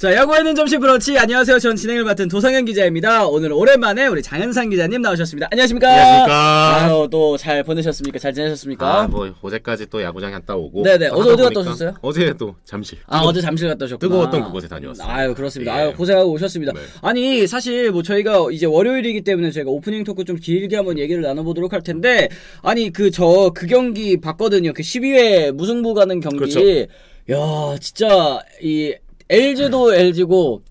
자, 야구하는 점심 브런치. 안녕하세요. 전 진행을 맡은 도상현 기자입니다. 오늘 오랜만에 우리 장현상 기자님 나오셨습니다. 안녕하십니까? 안녕하십니까? 아유, 또 잘 보내셨습니까? 잘 지내셨습니까? 아, 뭐 어제까지 또 야구장 갔다 오고. 네네. 어제 어디 갔다 오셨어요? 어제 또 잠실. 어제 잠실 갔다 오셨구나. 뜨거웠던 그곳에 다녀왔어요. 아유, 그렇습니다. 예. 아유, 고생하고 오셨습니다. 네. 아니, 사실 뭐 저희가 이제 월요일이기 때문에 저희가 오프닝 토크 좀 길게 한번 얘기를 나눠보도록 할 텐데, 아니, 그 경기 봤거든요. 그 12회 무승부 가는 경기. 그렇죠. 야, 진짜 이 LG도 LG고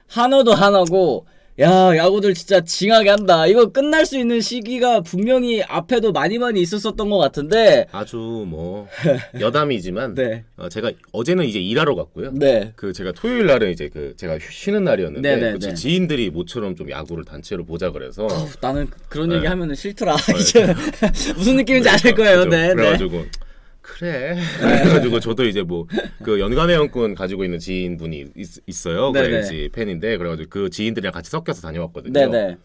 한화도 한화고, 야, 야구들 진짜 징하게 한다. 이거 끝날 수 있는 시기가 분명히 앞에도 많이 있었었던 것 같은데. 아주 뭐 여담이지만 네. 제가 어제는 이제 일하러 갔고요. 네. 그 제가 토요일 날은 이제 그 제가 쉬는 날이었는데 네네네. 그 지인들이 모처럼 좀 야구를 단체로 보자 그래서 나는 그런 얘기 네. 하면은 싫더라. 이제 무슨 느낌인지 아실 거예요. 그렇죠. 네. 그래가지고 그래. 그래가지고 저도 이제 뭐 그 연간회원권 가지고 있는 지인분이 있어요. 그 네네. LG 팬인데 그래가지고 그 지인들이랑 같이 섞여서 다녀왔거든요. 네네.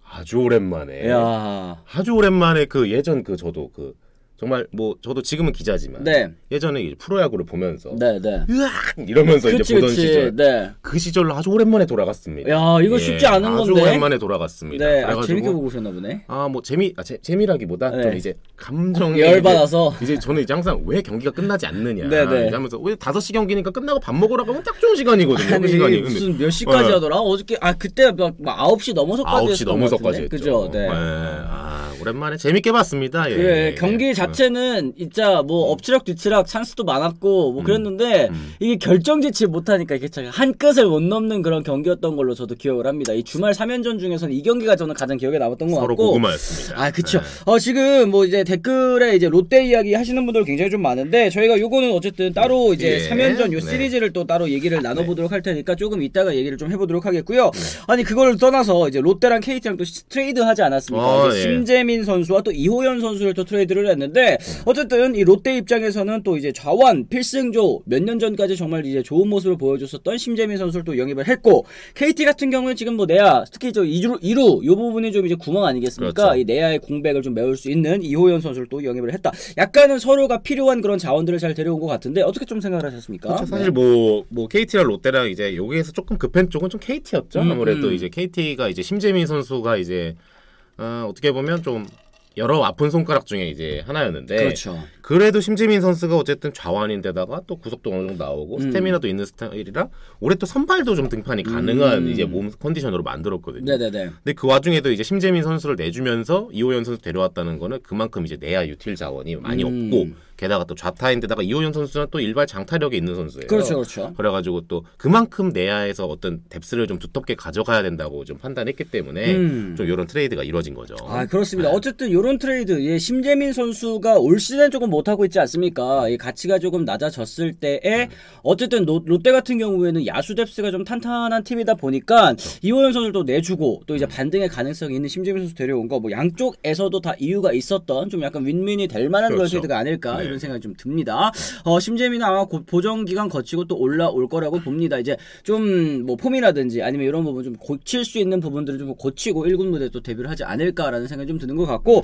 아주 오랜만에. 야. 아주 오랜만에 그 예전 그 저도 그 정말 뭐 저도 지금은 기자지만 네. 예전에 이제 프로야구를 보면서 네네. 으악 이러면서 이제 보던 시절 네. 그 시절로 아주 오랜만에 돌아갔습니다. 야, 이거 쉽지 않은 아주 건데. 오랜만에 돌아갔습니다. 네. 그래가지고 재밌게 보고 오셨나 보네. 뭐 재미라기보다 네. 좀 이제 감정에 열받아서. 이제 저는 이제 항상 왜 경기가 끝나지 않느냐 네네. 이제 하면서 왜 5시 경기니까 끝나고 밥 먹으러 가면 딱 좋은 시간이거든요. 아니, 그 시간이 무슨 몇 시까지 하더라? 어저께 그때 막 9시 넘어서까지 9시 했던 것 넘어서까지 같은데? 했죠. 그죠? 네. 오랜만에 재밌게 봤습니다. 예. 그래, 경기 자체는 진짜 뭐 엎치락 뒤치락 찬스도 많았고 뭐 그랬는데 이게 결정짓지 못하니까 이게 참 한 끗을 못 넘는 그런 경기였던 걸로 저도 기억을 합니다. 이 주말 3연전 중에서는 이 경기가 저는 가장 기억에 남았던 것 서로 같고. 고구마였습니다. 그쵸. 지금 뭐 이제 댓글에 이제 롯데 이야기 하시는 분들 굉장히 좀 많은데 저희가 요거는 어쨌든 따로 이제 3연전 요 네. 시리즈를 또 따로 얘기를 나눠보도록 할 테니까 조금 이따가 얘기를 좀 해보도록 하겠고요. 아니 그걸 떠나서 이제 롯데랑 KT랑 또 트레이드 하지 않았습니까? 이제 심재민 선수와 또 이호연 선수를 또 트레이드를 했는데 어쨌든 이 롯데 입장에서는 또 이제 좌완 필승조 몇 년 전까지 정말 이제 좋은 모습을 보여줬었던 심재민 선수를 또 영입을 했고 KT 같은 경우는 지금 뭐 내야 특히 저 2루 요 부분이 좀 이제 구멍 아니겠습니까? 그렇죠. 이 내야의 공백을 좀 메울 수 있는 이호연 선수를 또 영입을 했다. 약간은 서로가 필요한 그런 자원들을 잘 데려온 것 같은데 어떻게 좀 생각을 하셨습니까? 그렇죠. 사실 뭐 KT랑 롯데랑 이제 여기에서 조금 급한 쪽은 좀 KT였죠. 아무래도 이제 KT가 이제 심재민 선수가 이제 어떻게 보면 좀 여러 아픈 손가락 중에 이제 하나였는데 그렇죠. 그래도 심재민 선수가 어쨌든 좌완인데다가 또 구속도 어느 정도 나오고 스태미나도 있는 스타일이라 올해 또 선발도 좀 등판이 가능한 이제 몸 컨디션으로 만들었거든요. 네네네. 근데 그 와중에도 이제 심재민 선수를 내주면서 이호연 선수 데려왔다는 거는 그만큼 이제 내야 유틸 자원이 많이 없고 게다가 또 좌타인데다가 이호연 선수는 또 일발 장타력이 있는 선수예요. 그렇죠, 그렇죠. 그래가지고 또 그만큼 내야에서 어떤 뎁스를 좀 두텁게 가져가야 된다고 좀 판단했기 때문에 좀 이런 트레이드가 이루어진 거죠. 그렇습니다. 어쨌든 이런 트레이드, 심재민 선수가 올 시즌 조금 못하고 있지 않습니까? 이 가치가 조금 낮아졌을 때에 어쨌든 롯데 같은 경우에는 야수 뎁스가 좀 탄탄한 팀이다 보니까 이호연 선수를 또 내주고 또 이제 반등의 가능성이 있는 심재민 선수 데려온 거 뭐 양쪽에서도 다 이유가 있었던 좀 약간 윈윈이 될 만한 그런 트레이드가 아닐까 이런 생각이 좀 듭니다. 심재민은 아마 보정 기간 거치고 또 올라올 거라고 봅니다. 이제 좀 뭐 폼이라든지 아니면 이런 부분 좀 고칠 수 있는 부분들을 좀 고치고 1군 무대에 또 데뷔를 하지 않을까라는 생각이 좀 드는 것 같고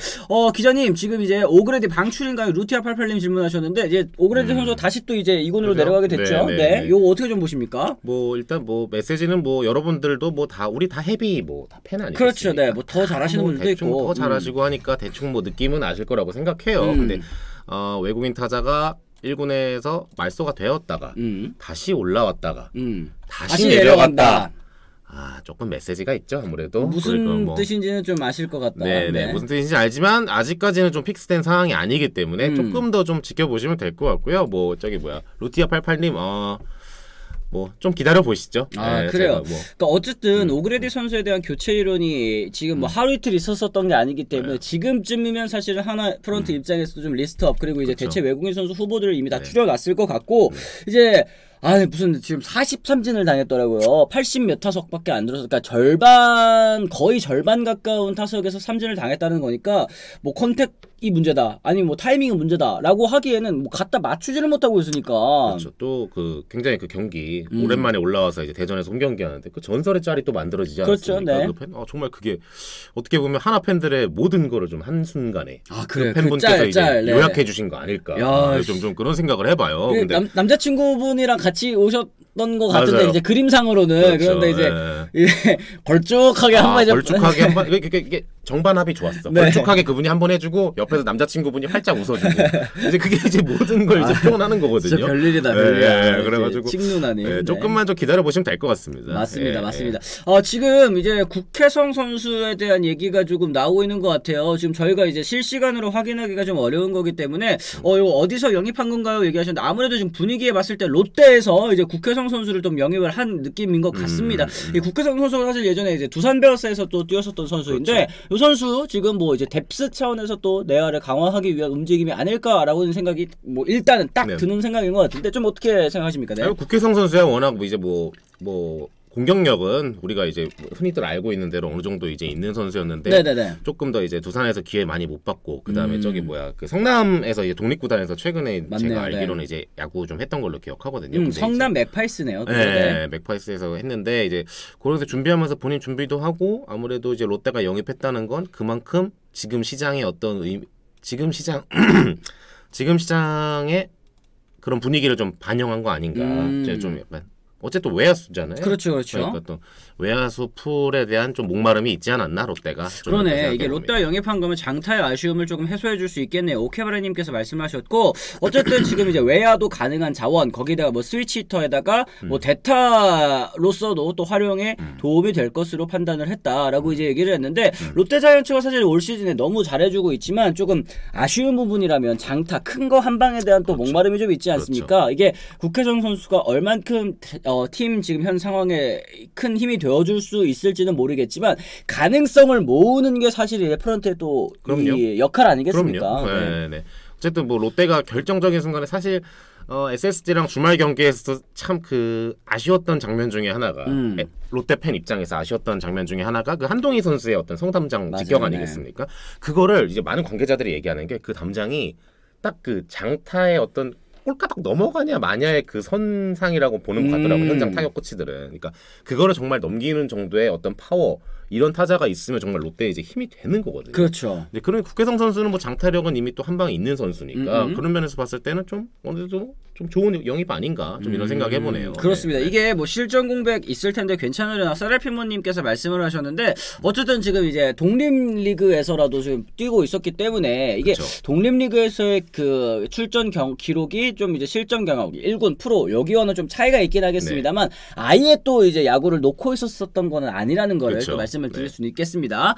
기자님 지금 이제 오그레디 방출인가요? 루티아 88님 질문하셨는데 이제 오그레디 선수가 다시 또 이제 2군으로 내려가게 됐죠. 네. 요거 어떻게 좀 보십니까? 뭐 일단 뭐 메시지는 뭐 여러분들도 뭐 다 우리 다 헤비 뭐 다 팬 아니겠습니까? 그렇죠. 네. 뭐 더 잘하시는 분들도 대충 있고 더 잘하시고 하니까 대충 뭐 느낌은 아실 거라고 생각해요. 근데 외국인 타자가 1군에서 말소가 되었다가 다시 올라왔다가 다시 내려갔다. 조금 메시지가 있죠. 아무래도 무슨 뜻인지는 좀 아실 것 같다. 네. 무슨 뜻인지 알지만 아직까지는 좀 픽스된 상황이 아니기 때문에 조금 더 좀 지켜보시면 될 것 같고요. 뭐 루티아 88님 뭐 좀 기다려 보시죠. 그래요. 그러니까 어쨌든 오그레디 선수에 대한 교체 이론이 지금 뭐 하루 이틀 있었던 게 아니기 때문에 지금쯤이면 사실은 하나 프런트 입장에서도 좀 리스트업 그리고 이제 대체 외국인 선수 후보들을 이미 다 추려놨을 것 같고 이제 무슨 지금 43진을 당했더라고요. 80 몇 타석밖에 안 들어서 그러니까 거의 절반 가까운 타석에서 3진을 당했다는 거니까 뭐 컨택이 문제다. 아니면 뭐 타이밍이 문제다라고 하기에는 뭐 갖다 맞추지를 못하고 있으니까. 그렇죠. 또 굉장히 그 경기 오랜만에 올라와서 이제 대전에서 홈경기 하는데 그 전설의 짤이 또 만들어지지 않았습니까? 그렇죠. 네. 그 팬? 정말 그게 어떻게 보면 하나 팬들의 모든 거를 좀 한순간에 그래. 팬분께서 이제 네. 요약해 주신 거 아닐까. 좀 그런 생각을 해봐요. 근데 남자친구분이랑 같이 올라갔던 것 같은데 맞아요. 이제 그림상으로는 그렇죠. 그런데 이제 예. 걸쭉하게 한 번 걸쭉하게 한 번 이게 정반합이 좋았어. 네. 걸쭉하게 그분이 한 번 해주고 옆에서 남자친구분이 활짝 웃어주고 이제 그게 이제 모든 걸 이제 표현하는 거거든요. 진짜 별일이다 별일이야. 그래가지고 찍누나님 조금만 좀 기다려 보시면 될 것 같습니다. 맞습니다, 맞습니다. 지금 이제 국회성 선수에 대한 얘기가 조금 나오고 있는 것 같아요. 지금 저희가 이제 실시간으로 확인하기가 좀 어려운 거기 때문에 이거 어디서 영입한 건가요? 얘기하셨는데 아무래도 지금 분위기에 봤을 때 롯데에서 이제 국회성 선수를 좀 영입을 한 느낌인 것 같습니다. 이 국회성 선수가 사실 예전에 이제 두산 베어스에서 또 뛰었었던 선수인데 그렇죠. 이 선수 지금 뭐 이제 뎁스 차원에서 또 내야를 강화하기 위한 움직임이 아닐까라고는 생각이 뭐 일단은 딱 드는 생각인 것 같은데 좀 어떻게 생각하십니까? 네? 국회성 선수야 워낙 뭐 이제 뭐 공격력은 우리가 이제 흔히들 알고 있는 대로 어느 정도 이제 있는 선수였는데 네네네. 조금 더 이제 두산에서 기회 많이 못 받고 그다음에 저기 그 성남에서 이제 독립구단에서 최근에 맞네요, 제가 알기로는 이제 야구 좀 했던 걸로 기억하거든요. 성남 맥파이스네요. 네, 맥파이스에서 했는데 이제 그래서 준비하면서 본인 준비도 하고 아무래도 이제 롯데가 영입했다는 건 그만큼 지금 시장의 어떤 지금 시장의 그런 분위기를 좀 반영한 거 아닌가. 좀 약간 어쨌든 외야수잖아요. 그렇죠. 그러니까 또 외야수 풀에 대한 좀 목마름이 있지 않았나 롯데가. 그러네. 이게 롯데가 영입한 거면 장타의 아쉬움을 조금 해소해줄 수 있겠네요. 오케바라님께서 말씀하셨고 어쨌든 지금 이제 외야도 가능한 자원 거기다가 뭐 스위치 히터에다가 뭐 대타로서도 또 활용에 도움이 될 것으로 판단을 했다라고 이제 얘기를 했는데 롯데자이언츠가 사실 올 시즌에 너무 잘해주고 있지만 조금 아쉬운 부분이라면 장타 큰 거 한 방에 대한 또 목마름이 좀 있지 않습니까? 이게 국회정 선수가 얼만큼 팀 지금 현 상황에 큰 힘이 되어줄 수 있을지는 모르겠지만 가능성을 모으는 게 사실 레퍼런트의 또 이 역할 아니겠습니까? 그럼요. 네. 어쨌든 뭐 롯데가 결정적인 순간에 사실 SSG랑 주말 경기에서 참 그 아쉬웠던 장면 중에 하나가 롯데 팬 입장에서 아쉬웠던 장면 중에 하나가 그 한동희 선수의 어떤 성담장 직격 아니겠습니까? 그거를 이제 많은 관계자들이 얘기하는 게 그 담장이 딱 그 장타의 어떤 꼴까닥 넘어가냐 마냐의 그 선상이라고 보는 거 같더라고 현장 타격 코치들은. 그러니까 그거를 정말 넘기는 정도의 어떤 파워 이런 타자가 있으면 정말 롯데에 이제 힘이 되는 거거든요. 그렇죠. 근데 그런 국회성 선수는 뭐 장타력은 이미 또 한 방에 있는 선수니까 그런 면에서 봤을 때는 좀 어느 정도 좀 좋은 영입 아닌가 좀 이런 생각 해보네요. 그렇습니다. 네. 이게 뭐 실전 공백 있을 텐데 괜찮으려나 사랄피모님께서 말씀을 하셨는데 어쨌든 지금 이제 독립리그에서라도 지금 뛰고 있었기 때문에 이게 그렇죠. 독립리그에서의 그 출전 기록이 좀 이제 실전 경험 1군 프로 여기와는 좀 차이가 있긴 하겠습니다만 아예 또 이제 야구를 놓고 있었던 거는 아니라는 거를 그렇죠. 또 말씀을 드릴 수는 있겠습니다.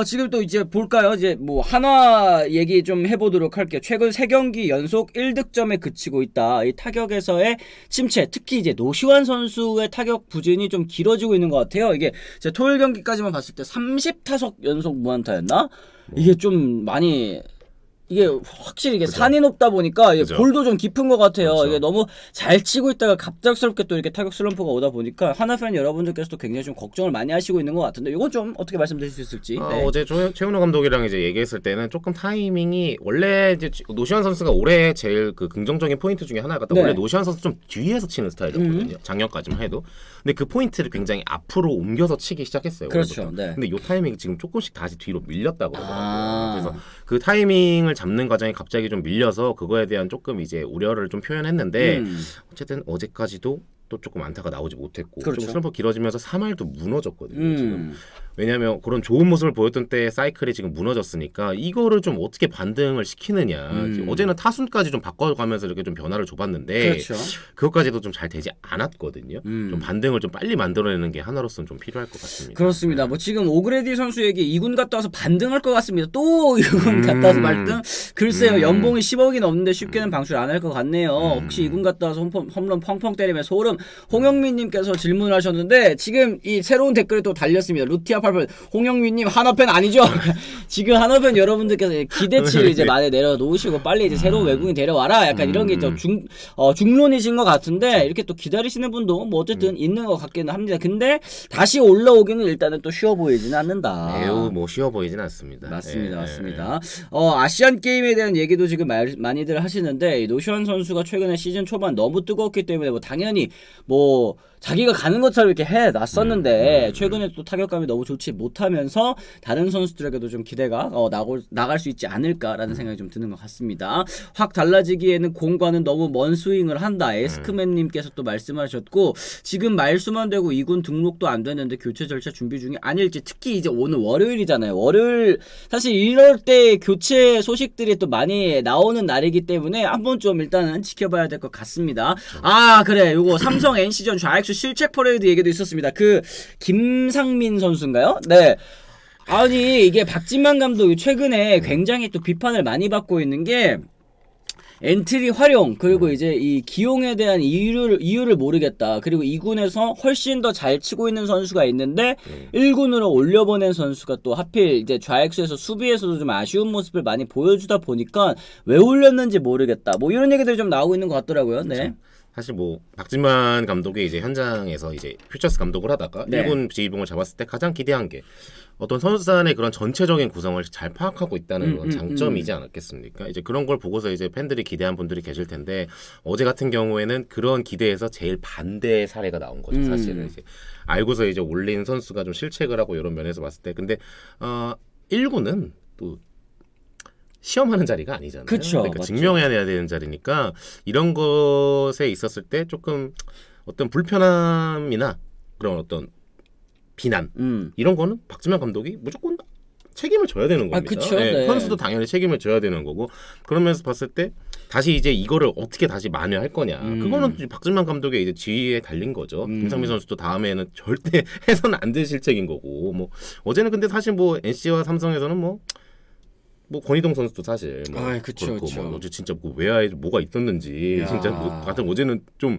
지금 또 이제 볼까요? 이제 뭐 한화 얘기 좀 해보도록 할게요. 최근 3경기 연속 1득점에 그치고 있다. 이 타격에서의 침체, 특히 이제 노시환 선수의 타격 부진이 좀 길어지고 있는 것 같아요. 이게 제 토요일 경기까지만 봤을 때 30타석 연속 무안타였나? 이게 좀 많이 이게 확실히 이게 산이 높다 보니까 이게 볼도 좀 깊은 것 같아요. 이게 너무 잘 치고 있다가 갑작스럽게 또 이렇게 타격 슬럼프가 오다 보니까 하나팬 여러분들께서도 굉장히 좀 걱정을 많이 하시고 있는 것 같은데 이건 좀 어떻게 말씀드릴 수 있을지. 네. 어제 최은호 감독이랑 이제 얘기했을 때는 조금 타이밍이 원래 이제 노시환 선수가 올해 제일 그 긍정적인 포인트 중에 하나가 원래 노시환 선수 좀 뒤에서 치는 스타일이었거든요. 작년까지만 해도. 근데 그 포인트를 굉장히 앞으로 옮겨서 치기 시작했어요. 그렇죠. 네. 근데 이 타이밍이 지금 조금씩 다시 뒤로 밀렸다고 그러더라고요. 그래서 그 타이밍을 잡는 과정이 갑자기 좀 밀려서 그거에 대한 조금 이제 우려를 좀 표현했는데 어쨌든 어제까지도 또 조금 안타가 나오지 못했고 좀 슬럼프 길어지면서 3할도 무너졌거든요. 지금. 왜냐하면 그런 좋은 모습을 보였던 때 사이클이 지금 무너졌으니까 이거를 좀 어떻게 반등을 시키느냐. 어제는 타순까지 좀 바꿔가면서 이렇게 좀 변화를 줘봤는데 그것까지도 좀 잘 되지 않았거든요. 좀 반등을 좀 빨리 만들어내는 게 하나로서는 좀 필요할 것 같습니다. 그렇습니다. 뭐 지금 오그레디 선수에게 2군 갔다 와서 반등할 것 같습니다. 또 2군 갔다 와서 발등? 글쎄요. 연봉이 10억이 넘는데 쉽게는 방출 안 할 것 같네요. 혹시 2군 갔다 와서 홈런 펑펑 때리면 소름. 홍영민님께서 질문하셨는데 지금 이 새로운 댓글이 또 달렸습니다. 루티아 88 홍영민님 하나팬 아니죠? 지금 하나팬 여러분들께서 기대치를 이제 많이 내려놓으시고 빨리 이제 새로운 외국인 데려와라. 약간 이런 게 좀 중론이신 것 같은데 이렇게 또 기다리시는 분도 뭐 어쨌든 있는 것 같기는 합니다. 근데 다시 올라오기는 일단은 또 쉬워 보이지는 않는다. 매우 뭐 쉬워 보이지는 않습니다. 맞습니다. 맞습니다. 아시안 게임에 대한 얘기도 지금 많이들 하시는데 노시환 선수가 최근에 시즌 초반 너무 뜨거웠기 때문에 뭐 당연히 뭐 자기가 가는 것처럼 이렇게 해놨었는데 최근에 또 타격감이 너무 좋지 못하면서 다른 선수들에게도 좀 기대가 나갈 수 있지 않을까라는 생각이 좀 드는 것 같습니다. 확 달라지기에는 공과는 너무 먼 스윙을 한다. 에스크맨님께서 또 말씀하셨고 지금 말수만 되고 2군 등록도 안 됐는데 교체 절차 준비 중이 아닐지 특히 이제 오늘 월요일이잖아요. 월요일 사실 이럴 때 교체 소식들이 또 많이 나오는 날이기 때문에 한번 좀 일단은 지켜봐야 될 것 같습니다. 아 그래 요거 삼성 NC전 좌익수 실책 퍼레이드 얘기도 있었습니다. 그 김상민 선수인가요? 네. 아니 이게 박진만 감독이 최근에 굉장히 또 비판을 많이 받고 있는 게 엔트리 활용 그리고 이제 이 기용에 대한 이유를 모르겠다. 그리고 2군에서 훨씬 더 잘 치고 있는 선수가 있는데 1군으로 올려보낸 선수가 또 하필 이제 좌익수에서 수비에서도 좀 아쉬운 모습을 많이 보여주다 보니까 왜 올렸는지 모르겠다. 뭐 이런 얘기들이 좀 나오고 있는 것 같더라고요. 네. 그렇죠. 사실 뭐 박진만 감독이 이제 현장에서 이제 퓨처스 감독을 하다가 네. 1군 지휘봉을 잡았을 때 가장 기대한 게 어떤 선수단의 그런 전체적인 구성을 잘 파악하고 있다는 그런 장점이지 않았겠습니까? 이제 그런 걸 보고서 이제 팬들이 기대한 분들이 계실 텐데 어제 같은 경우에는 그런 기대에서 제일 반대의 사례가 나온 거죠. 사실은 이제 알고서 이제 올린 선수가 좀 실책을 하고 이런 면에서 봤을 때 근데 1군은 또 시험하는 자리가 아니잖아요. 그쵸, 그러니까 맞죠. 증명해야 되는 자리니까 이런 것에 있었을 때 조금 어떤 불편함이나 그런 어떤 비난 이런 거는 박진만 감독이 무조건 책임을 져야 되는 겁니다. 그쵸, 네, 네. 선수도 당연히 책임을 져야 되는 거고 그러면서 봤을 때 다시 이제 이거를 어떻게 다시 만회할 거냐 그거는 박진만 감독의 이제 지휘에 달린 거죠. 김상민 선수도 다음에는 절대 해서는 안 될 실책인 거고 뭐 어제는 근데 사실 뭐 NC와 삼성에서는 뭐 권희동 선수도 사실 뭐 그쵸, 그렇고 그쵸. 뭐 어제 진짜 뭐 외야에 뭐가 있었는지 야. 진짜 뭐 같은 어제는 좀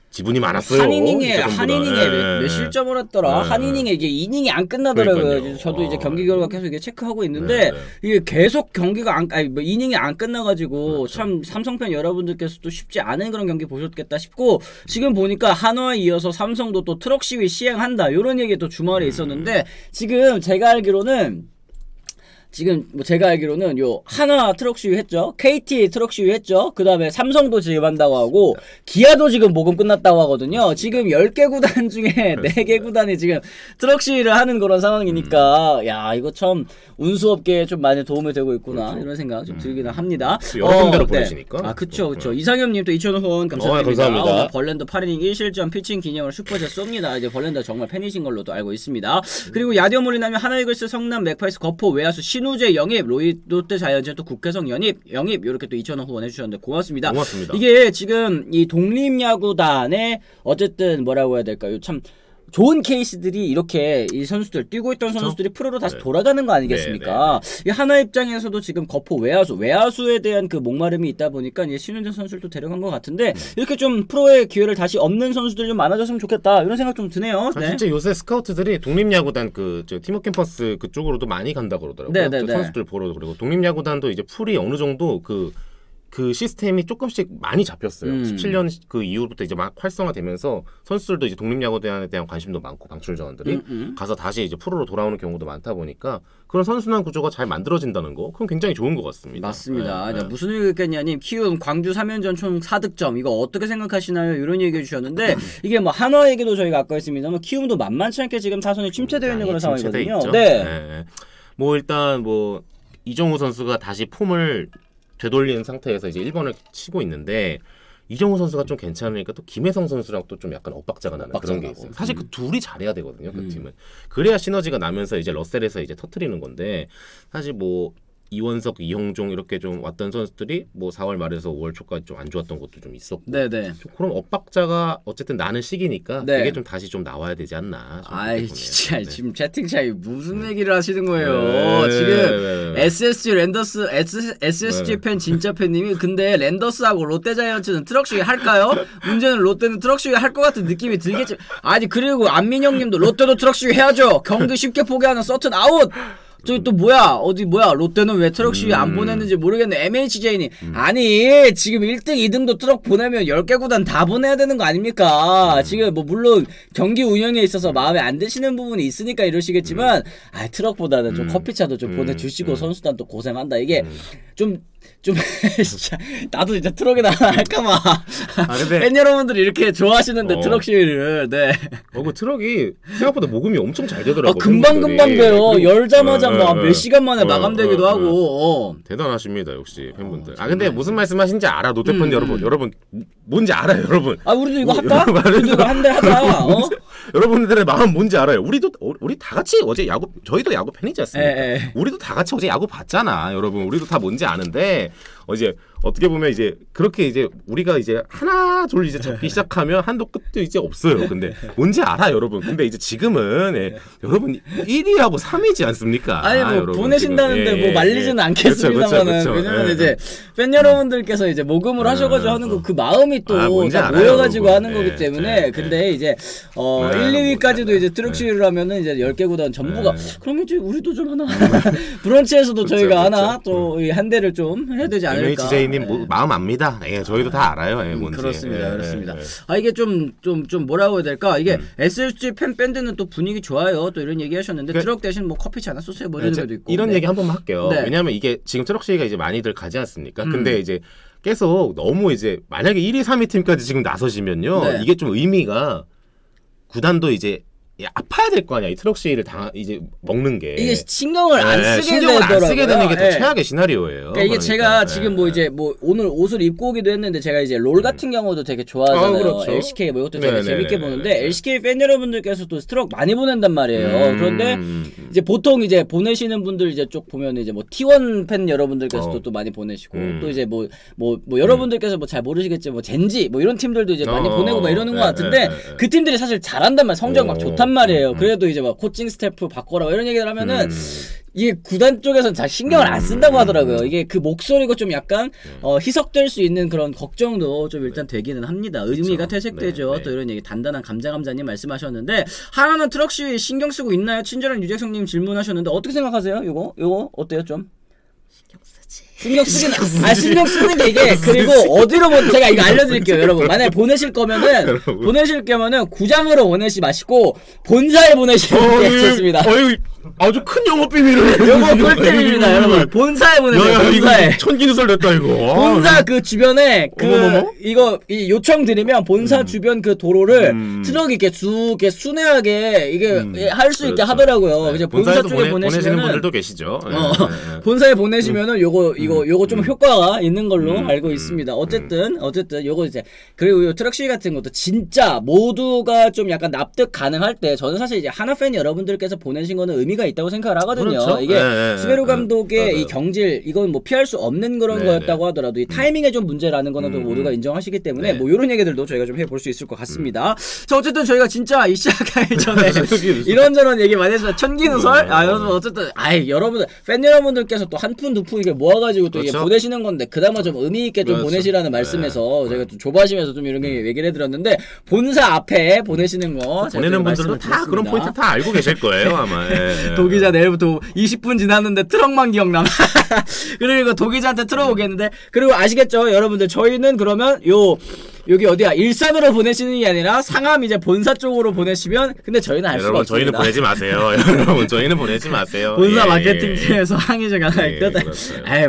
지분이 많았어요. 한 이닝에 진짜 전부 다. 몇 실점을 했더라. 네. 한 이닝에 이게 이닝이 안 끝나더라고요. 그러니까요. 저도 이제 경기 결과 계속 이게 체크하고 있는데 네, 네. 이게 계속 경기가 뭐 이닝이 안 끝나가지고 그렇죠. 참 삼성팬 여러분들께서도 쉽지 않은 그런 경기 보셨겠다 싶고 지금 보니까 한화에 이어서 삼성도 또 트럭 시위 시행한다 이런 얘기 또 주말에 있었는데 지금 제가 알기로는 요 한화 트럭 시위 했죠. KT 트럭 시위 했죠. 그 다음에 삼성도 지금 한다고 하고 기아도 지금 모금 끝났다고 하거든요. 지금 10개 구단 중에 4개 구단이 지금 트럭 시위를 하는 그런 상황이니까 야 이거 참 운수업계에 좀 많이 도움이 되고 있구나 그렇죠. 이런 생각 좀 들기는 합니다. 여러 군데로 보내시니까. 그쵸. 이상엽님 또 2,000원 후원 감사드립니다. 감사합니다. 벌렌더 8이닝 1실점 피칭 기념으로 슈퍼챗 쏩니다. 이제 벌렌더 정말 팬이신 걸로도 알고 있습니다. 그리고 야디오몰리나면 하나이글스 성남 맥파이스 거포 외야수 신우재 영입 롯데 자이언츠 또 국회성 영입 이렇게 또 2,000원 후원 해주셨는데 고맙습니다. 이게 지금 이 독립야구단의 어쨌든 뭐라고 해야 될까요? 참 좋은 케이스들이 이렇게 이 선수들 뛰고 있던 선수들이 프로로 다시 돌아가는 거 아니겠습니까? 이 하나 입장에서도 지금 거포 외야수에 대한 그 목마름이 있다 보니까 이제 신윤재 선수를 또 데려간 것 같은데 이렇게 좀 프로의 기회를 다시 얻는 선수들이 좀 많아졌으면 좋겠다 이런 생각 좀 드네요. 네. 진짜 요새 스카우트들이 독립야구단 팀워크 캠퍼스 그쪽으로도 많이 간다 그러더라고요. 그 선수들 보러 그리고 독립야구단도 이제 풀이 어느 정도 그 시스템이 조금씩 많이 잡혔어요. 17년 그 이후부터 이제 막 활성화되면서 선수들도 이제 독립야구단에 대한 관심도 많고 방출 자원들이 가서 다시 이제 프로로 돌아오는 경우도 많다 보니까 그런 선순환 구조가 잘 만들어진다는 거 그건 굉장히 좋은 것 같습니다. 맞습니다. 무슨 얘기겠냐님 키움 광주 3연전 총 4득점 이거 어떻게 생각하시나요? 이런 얘기해 주셨는데 이게 뭐 한화 얘기도 저희가 아까 했습니다만 키움도 만만치 않게 지금 타선이 침체되어 있는 그런 상황이거든요. 네. 뭐 일단 뭐 이정우 선수가 다시 폼을 되돌리는 상태에서 이제 1번을 치고 있는데 이정우 선수가 좀 괜찮으니까 또 김혜성 선수랑 또 좀 약간 엇박자가 나는 그런 게 있어요. 사실 그 둘이 잘해야 되거든요. 그 팀은. 그래야 시너지가 나면서 이제 러셀에서 이제 터트리는 건데 사실 뭐 이원석, 이형종 이렇게 좀 왔던 선수들이 뭐 4월 말에서 5월 초까지 좀 안 좋았던 것도 좀 있었고 좀 그런 엇박자가 어쨌든 나는 시기니까 이게 좀 다시 좀 나와야 되지 않나. 아이 진짜 지금 채팅창이 무슨 얘기를 하시는 거예요. 지금 SSG 팬 진짜 팬님이 근데 랜더스하고 롯데자이언츠는 트럭시위 할까요? 문제는 롯데는 트럭시위 할 것 같은 느낌이 들겠지. 아니 그리고 안민영님도 롯데도 트럭시위 해야죠. 경기 쉽게 포기하는 서튼 아웃. 저기 또 뭐야 롯데는 왜 트럭 시위 안 보냈는지 모르겠네. MHJ니 아니 지금 1등 2등도 트럭 보내면 10개 구단 다 보내야 되는 거 아닙니까? 지금 뭐 물론 경기 운영에 있어서 마음에 안 드시는 부분이 있으니까 이러시겠지만 트럭보다는 좀 커피차도 좀 보내주시고 선수단 또 고생한다. 이게 좀 좀 진짜 나도 진짜 트럭에다 할까봐. 근데 팬 여러분들이 이렇게 좋아하시는데 트럭 시위를. 네. 그 트럭이 생각보다 모금이 엄청 잘 되더라고요. 금방 돼요. 열자마자 막 몇 시간 만에 마감되기도 하고. 대단하십니다 역시 팬분들. 근데 무슨 말씀하신지 알아. 롯데팬 여러분 뭔지 알아요 여러분. 우리도 이거 할까? 우리도 이거 한 대 하자. 여러분들의 마음 뭔지 알아요. 우리 다 같이 어제 저희도 야구 팬이지 않습니까? 우리도 다 같이 어제 야구 봤잖아 여러분. 우리도 다 뭔지 아는데 이제 어떻게 보면 이제 그렇게 이제 우리가 이제 하나 둘 이제 잡기 시작하면 한도 끝도 이제 없어요. 근데 뭔지 알아 여러분. 근데 이제 지금은 여러분 1위하고 3위지 않습니까? 뭐 보내신다는데 뭐 말리지는 않겠습니다만은. 그렇죠. 왜냐면 이제 팬 여러분들께서 이제 모금을 하셔가지고 하는 거 그 마음이 또 다 모여가지고 하는 거기 때문에. 근데 이제 1, 2위까지도 이제 트럭 시위를 하면은 이제 10개 구단 전부가 그럼 이제 우리도 좀 하나 브런치에서도 저희가 하나 또 한 대를 좀 해야 되지 않을까. MHJ님 마음 압니다. 저희도 다 알아요. 뭔지. 그렇습니다. 이게 좀 뭐라고 해야 될까? 이게 SSG 팬밴드는 또 분위기 좋아요. 또 이런 얘기 하셨는데 트럭 대신 뭐 커피 잔 소스에 뭐 이런 것도 있고. 이런 얘기 한 번만 할게요. 왜냐면 이게 지금 트럭 시위가 이제 많이들 가지 않습니까? 근데 이제 계속 너무 이제 만약에 1위, 3위 팀까지 지금 나서시면요. 이게 좀 의미가 구단도 이제 아파야 될 거 아니야. 이 트럭 시위를 이제 먹는 게 이게 신경을 안 쓰게 되는 게 더 최악의 시나리오예요. 그러니까 이게 제가 지금 뭐 이제 뭐 오늘 옷을 입고 오기도 했는데 제가 이제 롤 같은 경우도 되게 좋아하잖아요. 그렇죠. LCK 뭐 이것도 되게 재밌게 보는데 LCK 팬 여러분들께서도 트럭 많이 보낸단 말이에요. 그런데 이제 보통 이제 보내시는 분들 이제 쭉 보면 이제 뭐 T1 팬 여러분들께서도 또 많이 보내시고 또 이제 뭐 여러분들께서 뭐 잘 모르시겠지만 뭐 젠지 뭐 이런 팀들도 이제 많이 보내고 막 이러는 것 같은데 그 팀들이 사실 잘한단 말, 성적 막 좋단 말이에요. 그래도 이제 막 코칭 스태프 바꿔라 이런 얘기를 하면은 이게 구단 쪽에서는 잘 신경을 안 쓴다고 하더라고요. 이게 그 목소리가 좀 약간 희석될 수 있는 그런 걱정도 좀 일단 되기는 합니다. 의미가 퇴색되죠. 또 이런 얘기 단단한 감자님 말씀하셨는데 하나는 트럭 시위 신경 쓰고 있나요? 친절한 유재석님 질문하셨는데 어떻게 생각하세요? 요거 어때요 좀? 신경 쓰는 게 이게 그리고 어디로 제가 이거 알려드릴게요 여러분. 만약에 보내실 거면은 구장으로 보내시 마시고 본사에 보내시는 게 좋습니다. 아주 큰 영업 비밀을 요거 꿀팁입니다 여러분. 본사에 보내세요. 본사에. 천기누설 냈다 이거. 본사 그 주변에 이거 요청 드리면 본사 주변 그 도로를 트럭이 이렇게 쭉 순회하게 이게 할 수 있게 하더라고요. 이제 본사 쪽에 보내시는 분들도 계시죠. 본사에 보내시면은 요거 좀 효과가 있는 걸로 알고 있습니다. 어쨌든 요거 이제 그리고 요 트럭 시위 같은 것도 진짜 모두가 좀 약간 납득 가능할 때 저는 사실 이제 하나 팬 여러분들께서 보내신 거는 의미가 있다고 생각을 하거든요. 그렇죠? 이게 스베루 감독의 이 경질 이건 뭐 피할 수 없는 그런 거였다고 하더라도 이 타이밍에 좀 문제라는 거는 또 모두가 인정하시기 때문에 뭐 이런 얘기들도 저희가 좀 해볼 수 있을 것 같습니다. 자 어쨌든 저희가 진짜 이 시작하기 전에 이런저런 얘기 많이 했지만 천기누설 여러분 어쨌든 여러분들 팬 여러분들께서 또 한 푼 두 푼 이게 모아가지고 또 이게 보내시는 건데 그나마 좀 의미 있게 좀 보내시라는 말씀에서 저희가 좀 조바심에서 좀 이런 게 얘기를 해드렸는데 본사 앞에 보내시는 거 보내는 분들도 다 그런 포인트 다 알고 계실 거예요 아마. 도기자 내일부터 20분 지났는데 트럭만 기억나. 그리고 도기자한테 트럭 오겠는데 그리고 아시겠죠 여러분들 저희는 그러면 여기 어디야 일산으로 보내시는 게 아니라 상암 이제 본사 쪽으로 보내시면 근데 저희는 알 수가 없습니다. 저희는 보내지 마세요. 여러분 저희는 보내지 마세요. 본사 마케팅팀에서 항의자가 하나 있거든.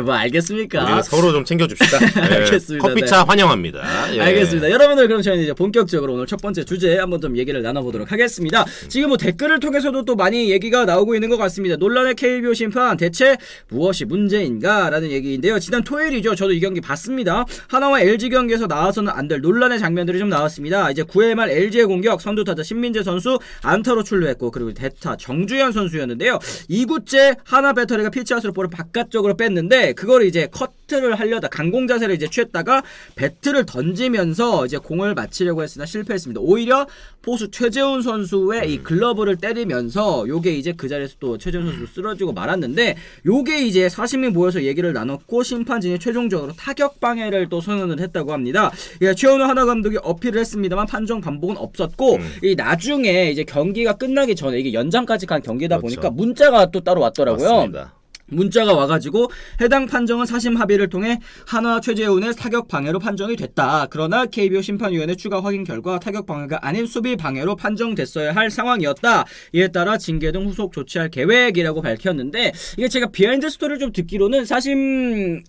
뭐 알겠습니까? 우리는 서로 좀 챙겨줍시다. 알겠습니다. 커피차 환영합니다. 알겠습니다. 여러분들 그럼 저희는 이제 본격적으로 오늘 첫 번째 주제 한번 좀 얘기를 나눠보도록 하겠습니다. 지금 뭐 댓글을 통해서도 또 많이 얘기가 나오고 있는 것 같습니다. 논란의 KBO 심판 대체 무엇이 문제인가 라는 얘기인데요. 지난 토요일이죠. 저도 이 경기 봤습니다. 하나와 LG 경기에서 나와서는 안 될 논란의 장면들이 좀 나왔습니다. 이제 9회 말 LG의 공격 선두타자 신민재 선수 안타로 출루했고 그리고 대타 정주현 선수였는데요. 2구째 하나 배터리가 피치아웃으로 볼을 바깥쪽으로 뺐는데 그걸 이제 커트를 하려다 강공 자세를 이제 취했다가 배트를 던지면서 이제 공을 맞히려고 했으나 실패했습니다. 오히려 포수 최재훈 선수의 이 글러브를 때리면서 요게 이제 그 자리에서 또 최재훈 선수 쓰러지고 말았는데 요게 이제 사심이 모여서 얘기를 나눴고 심판진이 최종적으로 타격 방해를 또 선언을 했다고 합니다. 최원호 하나 감독이 어필을 했습니다만 판정 반복은 없었고 이 나중에 이제 경기가 끝나기 전에 이게 연장까지 간 경기다 보니까 문자가 또 따로 왔더라고요. 맞습니다. 문자가 와가지고 해당 판정은 사심 합의를 통해 한화 최재훈의 타격 방해로 판정이 됐다. 그러나 KBO 심판위원회 추가 확인 결과 타격 방해가 아닌 수비 방해로 판정됐어야 할 상황이었다. 이에 따라 징계 등 후속 조치할 계획이라고 밝혔는데, 이게 제가 비하인드 스토리를 좀 듣기로는 사심이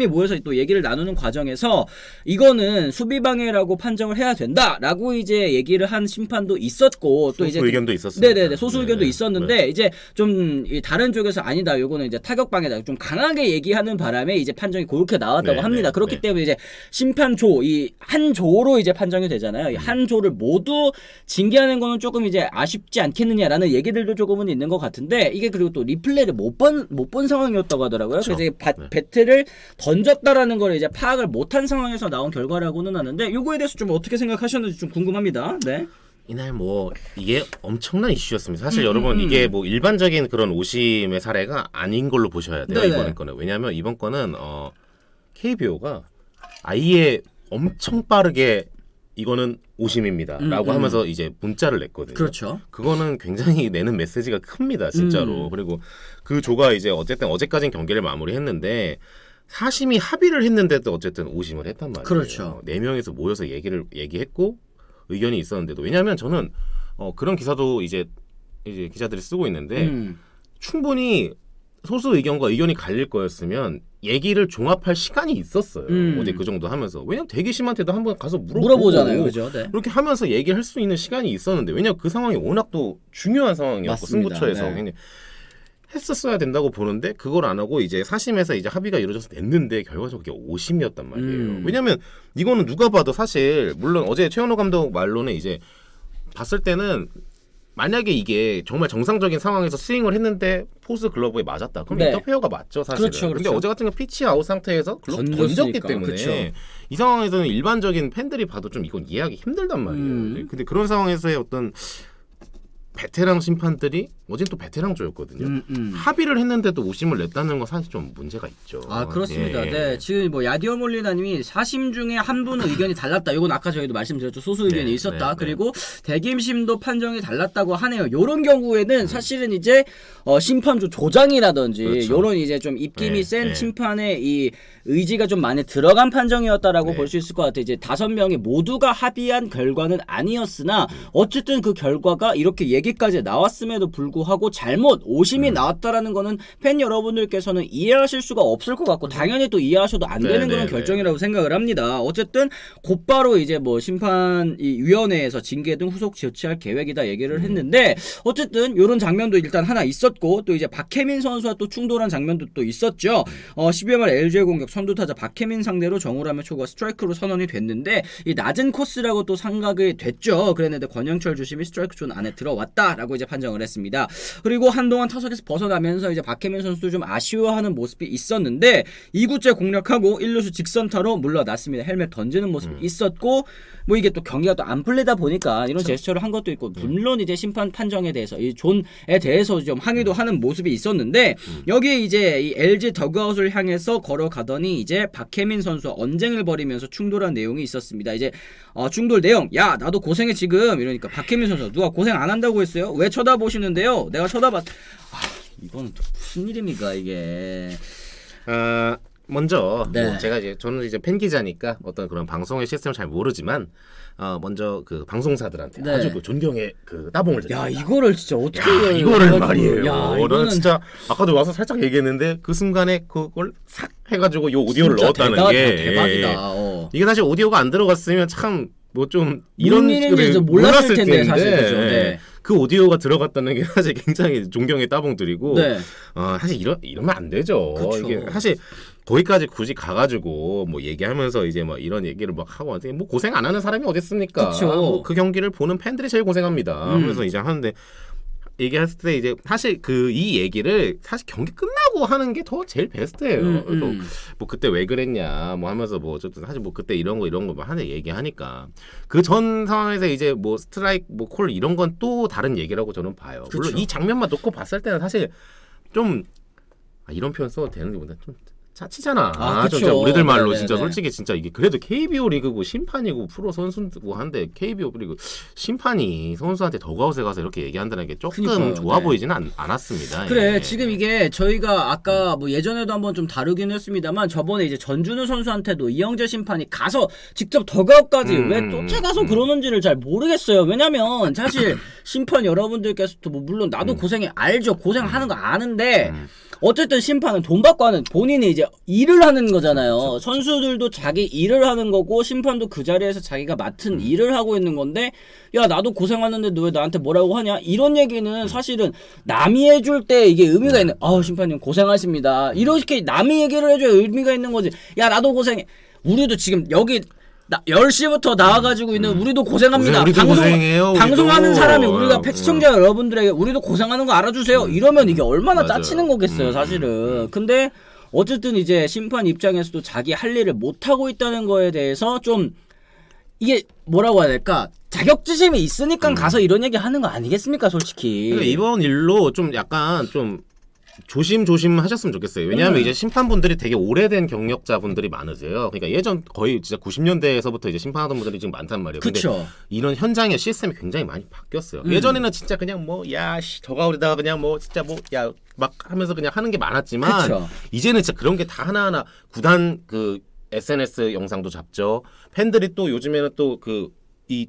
모여서 또 얘기를 나누는 과정에서 이거는 수비 방해라고 판정을 해야 된다라고 이제 얘기를 한 심판도 있었고, 또 이제 소수 의견도 있었어요. 네네네, 소수 의견도 있었는데 이제 좀 다른 쪽에서 아니다, 요거는 이제 타격 방해다, 좀 강하게 얘기하는 바람에 이제 판정이 그렇게 나왔다고 합니다. 그렇기 때문에 이제 심판조 이 한 조로 이제 판정이 되잖아요. 이 한 조를 모두 징계하는 거는 조금 이제 아쉽지 않겠느냐라는 얘기들도 조금은 있는 것 같은데, 이게 그리고 또 리플레이를 못 본 상황이었다고 하더라고요. 그래서 이제 배트를 던졌다라는 걸 이제 파악을 못한 상황에서 나온 결과라고는 하는데, 요거에 대해서 좀 어떻게 생각하셨는지 좀 궁금합니다. 네. 이날 뭐 이게 엄청난 이슈였습니다. 사실 여러분 이게 뭐 일반적인 그런 오심의 사례가 아닌 걸로 보셔야 돼요. 네네. 이번 건은. 왜냐하면 이번 건은 KBO가 아예 엄청 빠르게 이거는 오심입니다라고 하면서 이제 문자를 냈거든요. 그렇죠. 그거는 굉장히 내는 메시지가 큽니다, 진짜로. 그리고 그 조가 이제 어쨌든 어제까지는 경기를 마무리했는데 사심이 합의를 했는데도 어쨌든 오심을 했단 말이에요. 그렇죠. 4명이서 모여서 얘기했고 의견이 있었는데도, 왜냐하면 저는 그런 기사도 이제 기자들이 쓰고 있는데 충분히 소수 의견과 의견이 갈릴 거였으면 얘기를 종합할 시간이 있었어요. 어제 그 정도 하면서. 왜냐면 대기심한테도 한번 가서 물어보잖아요. 그죠? 네. 그렇게 하면서 얘기할 수 있는 시간이 있었는데, 왜냐면 그 상황이 워낙 또 중요한 상황이었고, 맞습니다. 승부처에서. 네. 했었어야 된다고 보는데 그걸 안 하고 이제 사심에서 이제 합의가 이루어져서 냈는데 결과적으로 그게 오심이었단 말이에요. 왜냐면 이거는 누가 봐도 사실, 물론 어제 최현호 감독 말로는 이제 봤을 때는 만약에 이게 정말 정상적인 상황에서 스윙을 했는데 포스 글러브에 맞았다. 그럼 네. 인터페어가 맞죠, 사실은. 그렇죠. 근데 어제 같은 건 피치 아웃 상태에서 글러브 던졌기 때문에 그렇죠. 이 상황에서는 일반적인 팬들이 봐도 좀 이건 이해하기 힘들단 말이에요. 근데 그런 상황에서의 어떤 베테랑 심판들이 어제는 또 베테랑조였거든요. 합의를 했는데도 오심을 냈다는 건 사실 좀 문제가 있죠. 아, 그렇습니다. 예. 네, 지금 뭐 야디오 몰리나님이 사심 중에 한 분은 의견이 달랐다. 이건 아까 저희도 말씀드렸죠. 소수 의견이 있었다. 그리고 대김심도 판정이 달랐다고 하네요. 요런 경우에는 사실은 이제 심판조 조장이라든지 그렇죠. 요런 이제 좀 입김이 센 심판의 이 의지가 좀 많이 들어간 판정이었다라고 볼 수 있을 것 같아요. 이제 5명이 모두가 합의한 결과는 아니었으나 어쨌든 그 결과가 이렇게 얘기까지 나왔음에도 불구하고 잘못 오심이 나왔다라는 거는 팬 여러분들께서는 이해하실 수가 없을 것 같고, 당연히 또 이해하셔도 안 되는 그런 결정이라고 생각을 합니다. 어쨌든 곧바로 이제 뭐 심판 이 위원회에서 징계 등 후속 조치할 계획이다 얘기를 했는데, 어쨌든 이런 장면도 일단 하나 있었고, 또 이제 박혜민 선수와 또 충돌한 장면도 또 있었죠. 12회 말 LG의 공격 선두타자 박혜민 상대로 정우람의 초구가 스트라이크로 선언이 됐는데, 이 낮은 코스라고 또 생각이 됐죠. 그랬는데 권영철 주심이 스트라이크 존 안에 들어왔다라고 이제 판정을 했습니다. 그리고 한동안 타석에서 벗어나면서 이제 박혜민 선수도 좀 아쉬워하는 모습이 있었는데 2구째 공략하고 1루수 직선타로 물러났습니다. 헬멧 던지는 모습이 있었고, 뭐 이게 또 경기가 또 안 풀리다 보니까 이런 제스처를 한 것도 있고, 물론 이제 심판 판정에 대해서 이 존에 대해서 좀 항의도 하는 모습이 있었는데, 여기에 이제 이 LG 더그아웃을 향해서 걸어가더니 이제 박혜민 선수와 언쟁을 벌이면서 충돌한 내용이 있었습니다. 이제 충돌 내용, 야 나도 고생해 지금, 이러니까 박혜민 선수, 누가 고생 안 한다고 했어요? 왜 쳐다보시는데요? 내가 이거는 또 무슨 일입니까 이게. 먼저 뭐 제가 이제 저는 이제 팬 기자니까 어떤 그런 방송의 시스템을 잘 모르지만 먼저 그 방송사들한테 아주 그 존경의 그 따봉을 드립니다. 야, 이거를 진짜 어떻게 이거를 말이에요. 야, 이거는 진짜 아까도 와서 살짝 얘기했는데 그 순간에 그걸 싹 해가지고 요 오디오를 넣었다는 게 대박이다. 이게 사실 오디오가 안 들어갔으면 참 뭐 좀 이런 식으로 몰랐을 텐데 사실 그죠. 네. 그 오디오가 들어갔다는 게 사실 굉장히 존경의 따봉드리고 사실 이러면 안 되죠. 그쵸. 이게 사실 거기까지 굳이 가가지고 뭐 얘기하면서 이제 뭐 이런 얘기를 막 하고 뭐 고생 안 하는 사람이 어디 있습니까? 뭐 그 경기를 보는 팬들이 제일 고생합니다. 그래서 이제 하는데 얘기했을 때 이제 사실 이 얘기를 사실 경기 끝나고 하는 게 더 제일 베스트예요. 그래서 뭐 그때 왜 그랬냐 뭐 하면서 뭐 어쨌든 사실 뭐 그때 이런 거 뭐 하는 얘기하니까 그 전 상황에서 이제 뭐 스트라이크 뭐 콜 이런 건 또 다른 얘기라고 저는 봐요. 물론 이 장면만 놓고 봤을 때는 사실 좀 이런 표현 써도 되는 게 보다 좀 짜치잖아. 진짜 우리들 말로 진짜 솔직히 진짜 이게 그래도 KBO 리그고 심판이고 프로 선수고 한데 KBO 리그 심판이 선수한테 더가웃에 가서 이렇게 얘기한다는 게 조금 그러니까요. 좋아 보이지는 않았습니다. 그래 지금 이게 저희가 아까 뭐 예전에도 한번 좀 다루긴 했습니다만 저번에 이제 전준우 선수한테도 이영재 심판이 가서 직접 더가웃까지 왜 쫓아가서 그러는지를 잘 모르겠어요. 왜냐면 사실 심판 여러분들께서도 뭐 물론 나도 고생이 알죠. 고생하는 거 아는데 어쨌든 심판은 돈 받고 하는 본인이 이제 일을 하는 거잖아요. 선수들도 자기 일을 하는 거고 심판도 그 자리에서 자기가 맡은 일을 하고 있는 건데 야 나도 고생하는데 너 왜 나한테 뭐라고 하냐 이런 얘기는 사실은 남이 해줄 때 이게 의미가 있는 심판님 고생하십니다 이렇게 남이 얘기를 해줘야 의미가 있는 거지. 야 나도 고생해. 우리도 지금 여기 10시부터 나와가지고 있는 우리도 고생합니다. 방송하는 사람이 우리가 시청자 여러분들에게 우리도 고생하는 거 알아주세요. 이러면 이게 얼마나 짜치는 거겠어요, 사실은. 근데 어쨌든 이제 심판 입장에서도 자기 할 일을 못하고 있다는 거에 대해서 좀 이게 뭐라고 해야 될까? 자격지심이 있으니까 가서 이런 얘기 하는 거 아니겠습니까, 솔직히. 그러니까 이번 일로 좀 약간 좀 조심 하셨으면 좋겠어요. 왜냐하면 이제 심판분들이 되게 오래된 경력자분들이 많으세요. 그러니까 예전 거의 진짜 90년대에서부터 이제 심판하던 분들이 지금 많단 말이에요. 근데 이런 현장의 시스템이 굉장히 많이 바뀌었어요. 예전에는 진짜 그냥 뭐 저가 우리다가 그냥 뭐 진짜 뭐 막 하면서 그냥 하는 게 많았지만 이제는 진짜 그런 게 다 하나하나 구단 그 SNS 영상도 잡죠. 팬들이 또 요즘에는 또 그 이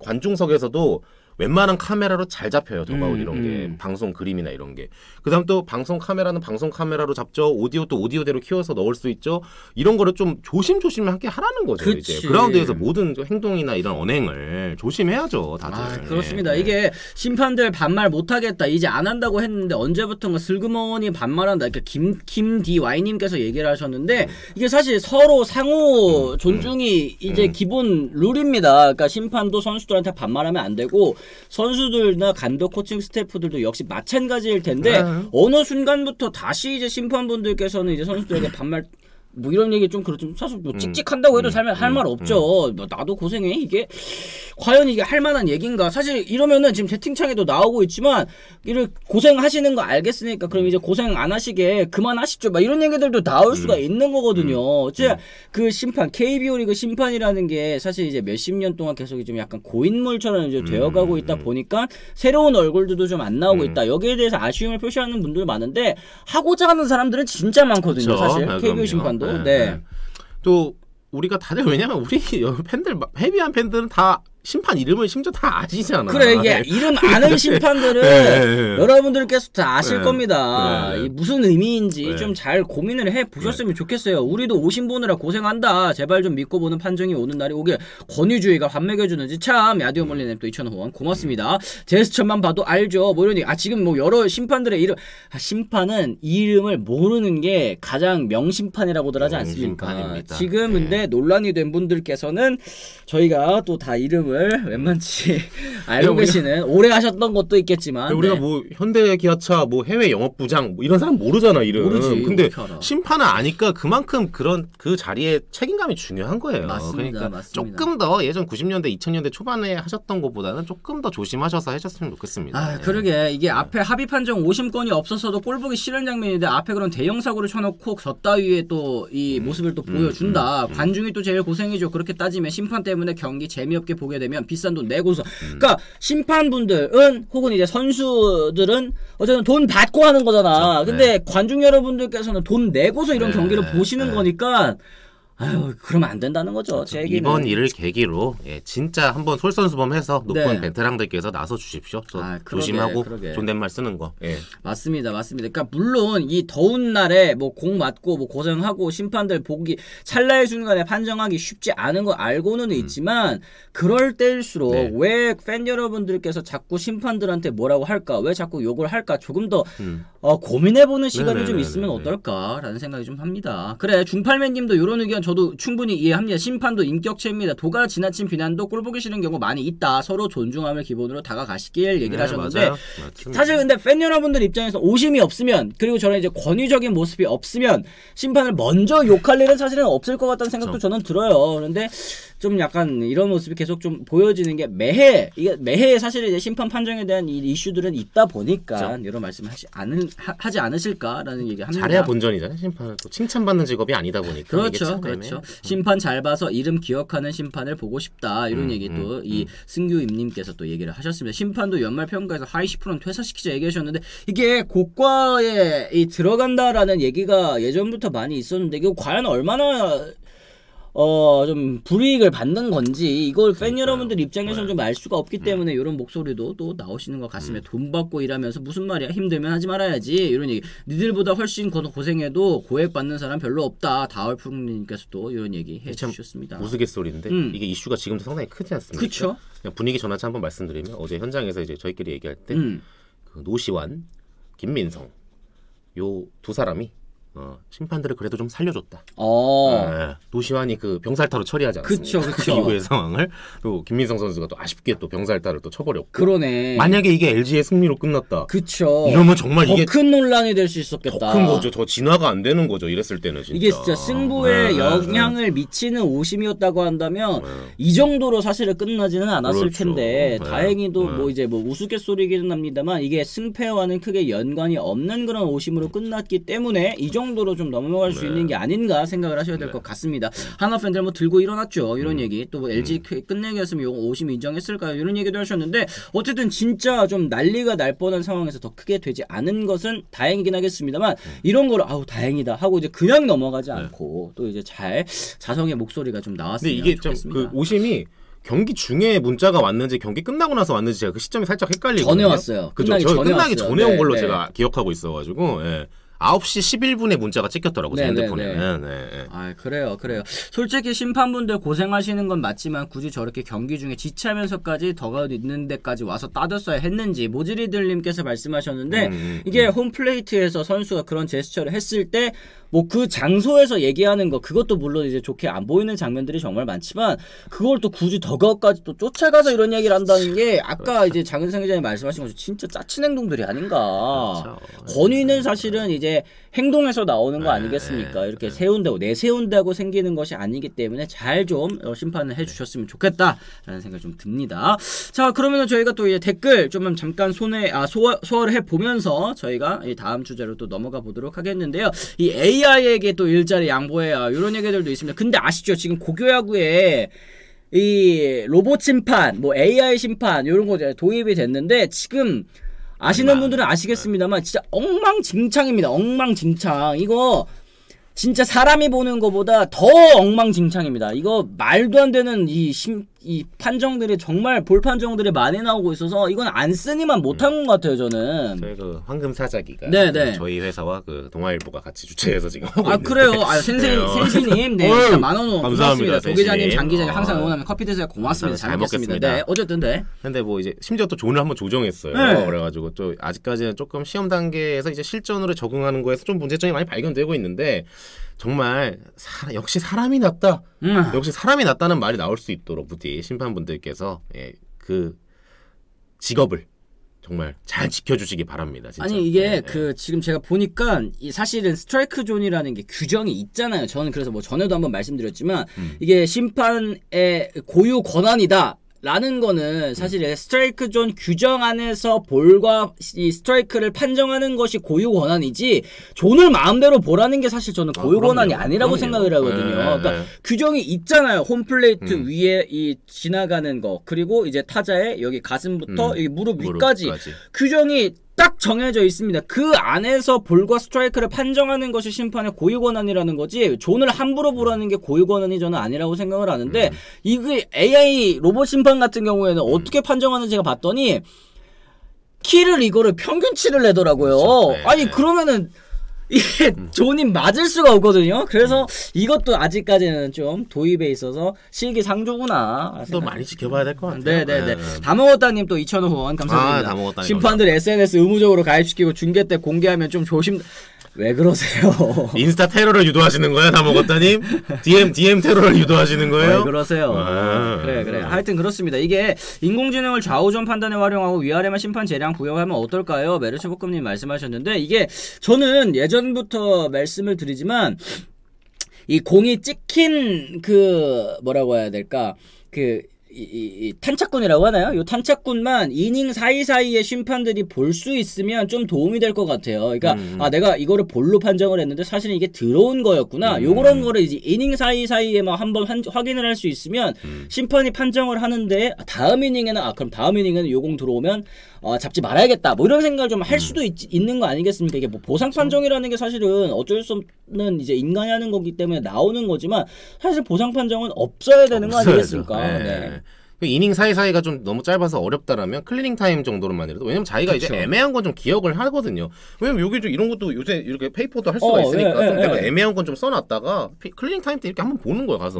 관중석에서도 웬만한 카메라로 잘 잡혀요. 더가웃 이런 게 방송 그림이나 이런 게. 그다음 또 방송 카메라는 방송 카메라로 잡죠. 오디오 또 오디오대로 키워서 넣을 수 있죠. 이런 거를 좀 조심하게 하라는 거죠. 이제 그라운드에서 모든 행동이나 이런 언행을 조심해야죠. 다들. 그렇습니다. 이게 심판들 반말 못하겠다. 이제 안 한다고 했는데 언제부턴가 슬그머니 반말한다. 그러니까 김DY님께서 얘기를 하셨는데 이게 사실 서로 상호 존중이 이제 기본 룰입니다. 그러니까 심판도 선수들한테 반말하면 안 되고 선수들이나 감독 코칭 스태프들도 역시 마찬가지일 텐데 어느 순간부터 다시 이제 심판분들께서는 이제 선수들에게 반말 뭐 이런 얘기 좀 그렇죠. 사실 뭐 찍찍한다고 해도 할 말 없죠. 나도 고생해. 이게 과연 이게 할 만한 얘기인가? 사실 이러면은 지금 채팅창에도 나오고 있지만 이를 고생하시는 거 알겠으니까 그럼 이제 고생 안 하시게 그만하시죠. 막 이런 얘기들도 나올 수가 있는 거거든요. 그 심판 KBO 리그 심판이라는 게 사실 이제 몇십 년 동안 계속 좀 약간 고인물처럼 이제 되어가고 있다 보니까 새로운 얼굴들도 좀 안 나오고 있다. 여기에 대해서 아쉬움을 표시하는 분들 많은데 하고자 하는 사람들은 진짜 많거든요. 사실 KBO 심판도. 또 우리가 다들 왜냐면 우리 팬들 헤비한 팬들은 다 심판 이름을 심지어 다 아시잖아. 그래 이게 이름 아는 심판들은 여러분들께서 다 아실 겁니다. 이 무슨 의미인지 좀 잘 고민을 해 보셨으면 좋겠어요. 우리도 오신 보느라 고생한다. 제발 좀 믿고 보는 판정이 오는 날이 오길. 권위주의가 밥 먹여주는지 참. 야디오 몰리님 또 2,000원 고맙습니다. 제스처만 봐도 알죠. 뭐 이러니 지금 뭐 여러 심판들의 이름 심판은 이름을 모르는 게 가장 명심판이라고들 하지 않습니까? 지금 근데 논란이 된 분들께서는 저희가 또 다 이름을 웬만치 알고 계시는 오래 하셨던 것도 있겠지만 우리가 뭐 현대기아차 뭐 해외 영업부장 뭐 이런 사람 모르잖아 이름. 모르지. 근데 심판은 아니까 그만큼 그런 그 자리에 책임감이 중요한 거예요. 맞습니다. 그러니까 조금 더 예전 90년대 2000년대 초반에 하셨던 것보다는 조금 더 조심하셔서 하셨으면 좋겠습니다. 그러게 이게 앞에 합의 판정 오심권이 없었어도 꼴 보기 싫은 장면인데 앞에 그런 대형 사고를 쳐놓고 저 따위에 또 이 모습을 또 보여준다. 관중이 또 제일 고생이죠. 그렇게 따지면 심판 때문에 경기 재미없게 보게 되면 비싼 돈 내고서 그러니까 심판분들은 혹은 이제 선수들은 어쨌든 돈 받고 하는 거잖아. 근데 관중 여러분들께서는 돈 내고서 이런 경기를 보시는 거니까 그러면 안 된다는 거죠. 제 얘기는. 이번 일을 계기로 진짜 한번 솔선수범해서 높은 베테랑들께서 나서 주십시오. 조심하고 존댓말 쓰는 거. 맞습니다. 그러니까 물론 이 더운 날에 뭐 공 맞고 뭐 고생하고 심판들 보기 찰나의 순간에 판정하기 쉽지 않은 거 알고는 있지만 그럴 때일수록 왜 팬 여러분들께서 자꾸 심판들한테 뭐라고 할까? 왜 자꾸 욕을 할까? 조금 더 고민해보는 시간이 좀 있으면 어떨까라는 생각이 좀 합니다. 그래 중팔맨님도 이런 의견 저도 충분히 이해합니다. 심판도 인격체입니다. 도가 지나친 비난도 꼴보기 싫은 경우 많이 있다. 서로 존중함을 기본으로 다가가시길 얘기를 하셨는데 사실 근데 팬 여러분들 입장에서 오심이 없으면 그리고 저런 이제 권위적인 모습이 없으면 심판을 먼저 욕할 일은 사실은 없을 것 같다는 생각도 저는 들어요. 그런데 좀 약간 이런 모습이 계속 좀 보여지는 게 매해 사실 이제 심판 판정에 대한 이 이슈들은 있다 보니까 이런 말씀을 하지 하지 않으실까라는 얘기 합니다. 잘해야 본전이잖아요. 심판은 또 칭찬받는 직업이 아니다 보니까. 그렇죠, 그렇죠. 심판 잘 봐서 이름 기억하는 심판을 보고 싶다 이런 얘기 또 이 승규임님께서 또 얘기를 하셨습니다. 심판도 연말 평가에서 하위 10%는 퇴사시키자 얘기하셨는데 이게 고과에 들어간다라는 얘기가 예전부터 많이 있었는데 이거 과연 얼마나 좀 불이익을 받는 건지 이걸 팬 여러분들 입장에서는 좀 알 수가 없기 때문에 이런 목소리도 또 나오시는 것 같습니다. 돈 받고 일하면서 무슨 말이야 힘들면 하지 말아야지 이런 얘기. 니들보다 훨씬 고생해도 고액 받는 사람 별로 없다. 다월풍님께서도 이런 얘기 해주셨습니다. 우스갯소리인데 이게 이슈가 지금도 상당히 크지 않습니까? 그렇죠. 분위기 전환차 한번 말씀드리면 어제 현장에서 이제 저희끼리 얘기할 때 그 노시환, 김민성 요 두 사람이 심판들을 그래도 좀 살려줬다. 노시환이 그 병살타로 처리하지 않았습니까? 그쵸. 그 이후의 상황을 또 김민성 선수가 또 아쉽게 또 병살타를 또 쳐버렸고. 그러네. 만약에 이게 LG의 승리로 끝났다. 그쵸. 이러면 정말 이게 더 큰 논란이 될 수 있었겠다. 더 큰 거죠. 더 진화가 안 되는 거죠. 이랬을 때는 진짜. 이게 진짜 승부에 영향을 미치는 오심이었다고 한다면 이 정도로 사실은 끝나지는 않았을 그렇죠. 텐데 다행히도 뭐 이제 뭐 우스갯소리기는 합니다만 이게 승패와는 크게 연관이 없는 그런 오심으로 끝났기 때문에 이 정도로 좀 넘어갈 수 있는 게 아닌가 생각을 하셔야 될 것 같습니다. 하나 팬들 뭐 들고 일어났죠. 이런 얘기. 또 뭐 LG 끝내기였으면 이거 오심 인정했을까요? 이런 얘기도 하셨는데 어쨌든 진짜 좀 난리가 날 뻔한 상황에서 더 크게 되지 않은 것은 다행이긴 하겠습니다만 이런 거를 아우 다행이다 하고 이제 그냥 넘어가지 않고 또 이제 잘 자성의 목소리가 좀 나왔으면 근데 이게 좋겠습니다. 좀 그 오심이 경기 중에 문자가 왔는지 경기 끝나고 나서 왔는지 제가 그 시점이 살짝 헷갈리거든요. 전에 왔어요. 그죠? 끝나기 전에 온 걸로 네. 제가 기억하고 있어가지고 9시 11분에 문자가 찍혔더라고 제 핸드폰에는. 아 그래요. 솔직히 심판분들 고생하시는 건 맞지만 굳이 저렇게 경기 중에 지치면서까지 더가웃 있는 데까지 와서 따졌어야 했는지 모지리들님께서 말씀하셨는데 이게 홈플레이트에서 선수가 그런 제스처를 했을 때 뭐 그 장소에서 얘기하는 거 그것도 물론 이제 좋게 안 보이는 장면들이 정말 많지만 그걸 또 굳이 더가웃까지 또 쫓아가서 이런 얘기를 한다는 게 아까 이제 장은상 기자님 말씀하신 것처럼 진짜 짜친 행동들이 아닌가. 그렇죠. 권위는 사실은 이제 행동에서 나오는 거 아니겠습니까? 이렇게 세운다고 내세운다고 생기는 것이 아니기 때문에 잘 좀 심판을 해주셨으면 좋겠다라는 생각이 좀 듭니다. 자 그러면은 저희가 또 이제 댓글 좀 잠깐 소화를 해보면서 저희가 이 다음 주제로 또 넘어가 보도록 하겠는데요. 이 AI에게 또 일자리 양보해야 이런 얘기들도 있습니다. 근데 아시죠? 지금 고교야구에 이 로봇 심판, 뭐 AI 심판 이런 거 도입이 됐는데 지금 아시는 분들은 아시겠습니다만 진짜 엉망진창입니다. 엉망진창. 이거 진짜 사람이 보는 것보다 더 엉망진창입니다. 이거 말도 안 되는 이 판정들이 정말 볼 판정들이 많이 나오고 있어서 이건 안 쓰니만 못한 것 같아요 저는. 저희 그 황금 사자기가 네네. 저희 회사와 그 동아일보가 같이 주최해서 지금 하고 있는데. 그래요. 센시님 네, 일단 10,000원 고맙습니다. 도 기자님, 장 기자님 항상 응원하면 커피 드세요. 고맙습니다. 잘 먹겠습니다. 네, 어쨌든 네. 근데 뭐 이제 심지어 또 존을 한번 조정했어요. 네. 그래가지고 또 아직까지는 조금 시험 단계에서 이제 실전으로 적응하는 거에서 좀 문제점이 많이 발견되고 있는데. 정말 역시 사람이 낫다. 역시 사람이 낫다는 말이 나올 수 있도록 부디 심판분들께서 그 직업을 정말 잘 지켜주시기 바랍니다. 진짜. 아니 이게 지금 제가 보니까 사실은 스트라이크 존이라는 게 규정이 있잖아요. 저는 그래서 뭐 전에도 한번 말씀드렸지만 이게 심판의 고유 권한이다. 라는 거는 사실 스트라이크 존 규정 안에서 볼과 이 스트라이크를 판정하는 것이 고유 권한이지 존을 마음대로 보라는 게 사실 저는 고유 권한이 아니라고 생각을 하거든요. 그러니까 규정이 있잖아요. 홈플레이트 위에 이 지나가는 거 그리고 이제 타자의 여기 가슴부터 여기 무릎 위까지 규정이 딱 정해져 있습니다. 그 안에서 볼과 스트라이크를 판정하는 것이 심판의 고유 권한이라는 거지 존을 함부로 보라는 게 고유 권한이 저는 아니라고 생각을 하는데 이게 AI 로봇 심판 같은 경우에는 어떻게 판정하는지가 봤더니 키를 이거를 평균치를 내더라고요. 그렇죠. 아니 그러면은 이게 존이 맞을 수가 없거든요. 그래서 이것도 아직까지는 좀 도입에 있어서 실기상조구나. 또 많이 지켜봐야 될 것 같아요. 네네네. 다먹었다님 또 2,000원 후원 감사드립니다. 다먹었다님 심판들 SNS 의무적으로 가입시키고 중계 때 공개하면 좀 조심. 왜 그러세요? 인스타 테러를 유도하시는 거예요, 다먹었다님? DM 테러를 유도하시는 거예요? 왜 그러세요? 그래. 하여튼 그렇습니다. 이게 인공지능을 좌우전 판단에 활용하고 위아래만 심판 재량 부여하면 어떨까요? 메르츠볶음님 말씀하셨는데 이게 저는 예전부터 말씀을 드리지만 이 공이 찍힌 그 뭐라고 해야 될까? 그 이 탄착군이라고 하나요? 요 탄착군만 이닝 사이사이에 심판들이 볼 수 있으면 좀 도움이 될 것 같아요. 그러니까 아 내가 이거를 볼로 판정을 했는데 사실은 이게 들어온 거였구나. 요런 거를 이제 이닝 사이사이에만 한번 확인을 할 수 있으면 심판이 판정을 하는데 다음 이닝에는 아 그럼 다음 이닝에는 요 공 들어오면 잡지 말아야겠다. 뭐 이런 생각을 좀 할 수도 있는 거 아니겠습니까? 이게 뭐 보상 판정이라는 게 사실은 어쩔 수 없는 이제 인간이 하는 거기 때문에 나오는 거지만 사실 보상 판정은 없어야 되는 거 아니겠습니까? 네. 이닝 사이사이가 좀 너무 짧아서 어렵다라면 클리닝 타임 정도로만이라도 왜냐면 자기가 그쵸. 이제 애매한 건 좀 기억을 하거든요. 왜냐면 여기 좀 이런 것도 요새 이렇게 페이퍼도 할 수가 있으니까 좀 내가 애매한 건 좀 써놨다가 클리닝 타임 때 이렇게 한번 보는 거야 가서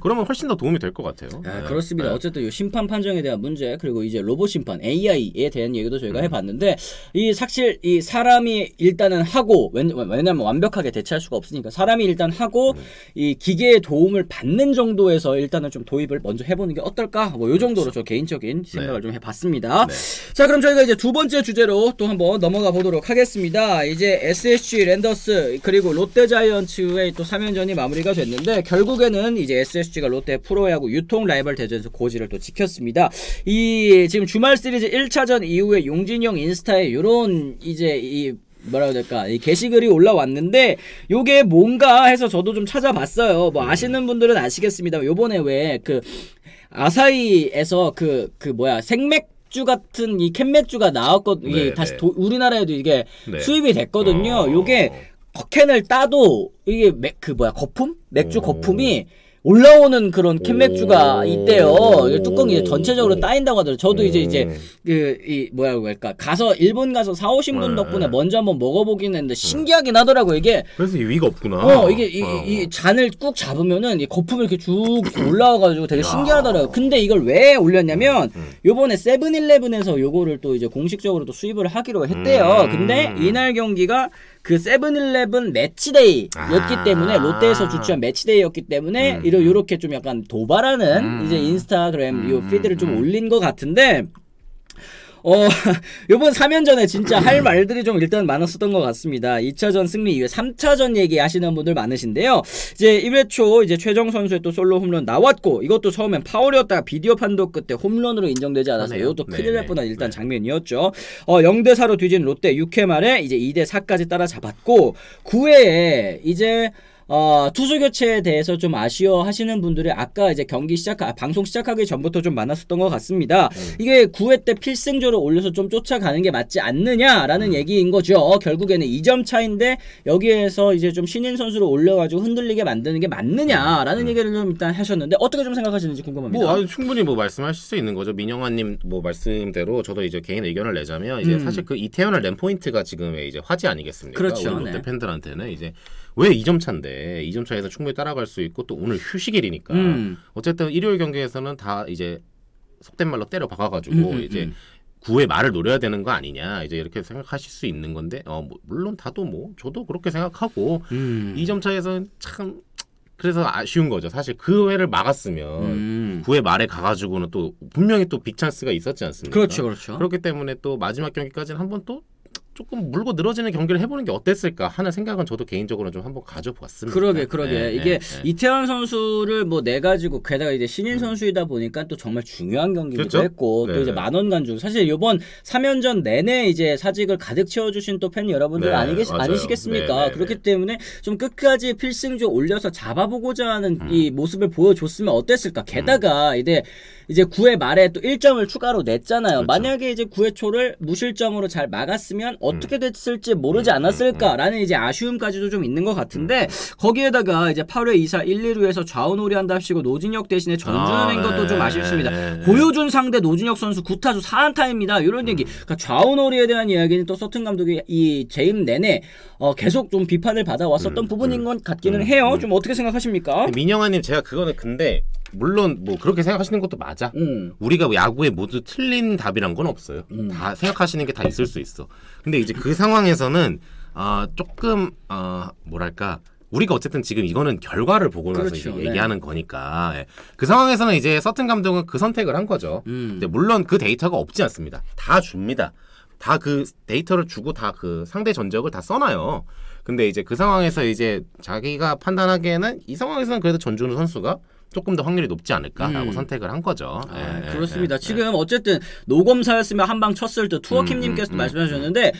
그러면 훨씬 더 도움이 될 것 같아요. 그렇습니다. 어쨌든 이 심판 판정에 대한 문제 그리고 이제 로봇 심판 AI에 대한 얘기도 저희가 해봤는데 이 사실 이 사람이 일단은 하고 왜냐면 완벽하게 대체할 수가 없으니까 사람이 일단 하고 이 기계의 도움을 받는 정도에서 일단은 좀 도입을 먼저 해보는 게 어떨까? 뭐 요 정도로 저 개인적인 생각을 좀 해봤습니다. 자 그럼 저희가 이제 두 번째 주제로 또 한번 넘어가 보도록 하겠습니다. 이제 SSG 랜더스 그리고 롯데자이언츠의 또 3연전이 마무리가 됐는데 결국에는 이제 SSG가 롯데 프로야구 유통 라이벌 대전에서 고지를 또 지켰습니다. 이 지금 주말 시리즈 1차전 이후에 용진형 인스타에 요런 이제 이 뭐라고 해야 될까 이 게시글이 올라왔는데 요게 뭔가 해서 저도 좀 찾아봤어요. 뭐 아시는 분들은 아시겠습니다. 요번에 왜 그 아사히에서 그 뭐야 생맥주 같은 이 캔맥주가 나왔거든요. 이게 다시 우리나라에도 이게 수입이 됐거든요. 요게 캔을 따도 이게 그 뭐야 거품? 맥주 거품이 올라오는 그런 캔맥주가 있대요. 뚜껑이 전체적으로 따인다고 하더라고요. 저도 이제 이 뭐라고 할까 가서 일본 가서 사오신 분 덕분에 먼저 한번 먹어보긴 했는데 신기하긴 하더라고요. 이게 그래서 이 위가 없구나. 이게 이 잔을 꾹 잡으면은 이 거품이 이렇게 쭉 올라와가지고 되게 신기하더라고요. 근데 이걸 왜 올렸냐면 요번에 세븐일레븐에서 요거를 또 이제 공식적으로 또 수입을 하기로 했대요. 근데 이날 경기가 그 세븐일레븐 매치데이였기 때문에 롯데에서 주최한 매치데이였기 때문에 요렇게 좀 약간 도발하는 이제 인스타그램 요 피드를 좀 올린 것 같은데 요번 3연전에 진짜 할 말들이 좀 일단 많았었던 것 같습니다. 2차전 승리 이후에 3차전 얘기하시는 분들 많으신데요. 이제 1회 초 이제 최정 선수의 또 솔로 홈런 나왔고 이것도 처음엔 파울이었다가 비디오 판독 끝에 홈런으로 인정되지 않아서 이것도 큰일 날 뻔한 일단 장면이었죠. 0대4로 뒤진 롯데 6회 말에 이제 2대4까지 따라잡았고 9회에 이제 투수 교체에 대해서 좀 아쉬워하시는 분들이 아까 이제 방송 시작하기 전부터 좀 많았었던 것 같습니다. 이게 9회 때 필승조를 올려서 좀 쫓아가는 게 맞지 않느냐라는 얘기인 거죠. 결국에는 2점 차인데 여기에서 이제 좀 신인 선수를 올려가지고 흔들리게 만드는 게 맞느냐라는 얘기를 좀 일단 하셨는데 어떻게 좀 생각하시는지 궁금합니다. 충분히 말씀하실 수 있는 거죠. 민영환님 말씀대로 저도 이제 개인 의견을 내자면 이제 사실 그 이태현을 낸 포인트가 지금의 이제 화제 아니겠습니까? 그렇죠. 우리 롯데 팬들한테는 이제 왜 2점 차인데 2점 차에서 충분히 따라갈 수 있고 또 오늘 휴식일이니까 어쨌든 일요일 경기에서는 다 이제 속된 말로 때려 박아가지고 이제 9회 말을 노려야 되는 거 아니냐 이제 이렇게 생각하실 수 있는 건데 물론 저도 그렇게 생각하고 2점 차에서는 참 그래서 아쉬운 거죠. 사실 그 회를 막았으면 9회 말에 가가지고는 또 분명히 또 빅찬스가 있었지 않습니까? 그렇죠. 그렇기 때문에 또 마지막 경기까지는 한번 또 조금 물고 늘어지는 경기를 해보는 게 어땠을까 하는 생각은 저도 개인적으로 좀 한번 가져봤습니다. 그러게. 이게 이태원 선수를 뭐 내가지고 게다가 이제 신인 선수이다 보니까 또 정말 중요한 경기기도 했고 또 이제 만원 간주 사실 이번 3연전 내내 이제 사직을 가득 채워주신 또 팬 여러분들 아니시겠습니까? 그렇기 때문에 좀 끝까지 필승조 올려서 잡아보고자 하는 이 모습을 보여줬으면 어땠을까? 게다가 이제 9회 말에 또 1점을 추가로 냈잖아요. 만약에 이제 9회 초를 무실점으로 잘 막았으면 어떻게 됐을지 모르지 않았을까라는 이제 아쉬움까지도 좀 있는 것 같은데 거기에다가 이제 8회 2사 1, 2루에서 좌우놀이 한답시고 노진혁 대신에 전준을 낸 것도 좀 아쉽습니다. 고효준 상대 노진혁 선수 9타수 4안타입니다. 이런 얘기. 그러니까 좌우놀이에 대한 이야기는 또 서튼 감독이 이 재임 내내 계속 좀 비판을 받아왔었던 부분인 것 같기는 해요. 좀 어떻게 생각하십니까? 민영아님 제가 그거는 근데 물론 그렇게 생각하시는 것도 맞아. 우리가 야구에 모두 틀린 답이란 건 없어요. 다 생각하시는 게 다 있을 수 있어. 근데 이제 그 상황에서는 조금 뭐랄까 우리가 어쨌든 지금 이거는 결과를 보고 나서 이제 얘기하는 거니까 그 상황에서는 이제 서튼 감독은 그 선택을 한 거죠. 근데 물론 그 데이터가 없지 않습니다. 다 줍니다. 다 그 데이터를 주고 다 그 상대 전적을 다 써놔요. 근데 이제 그 상황에서 이제 자기가 판단하기에는 이 상황에서는 그래도 전준우 선수가 조금 더 확률이 높지 않을까라고 선택을 한 거죠. 그렇습니다. 지금 어쨌든 노검사였으면 한 방 쳤을 때 투어킴님께서도 말씀하셨는데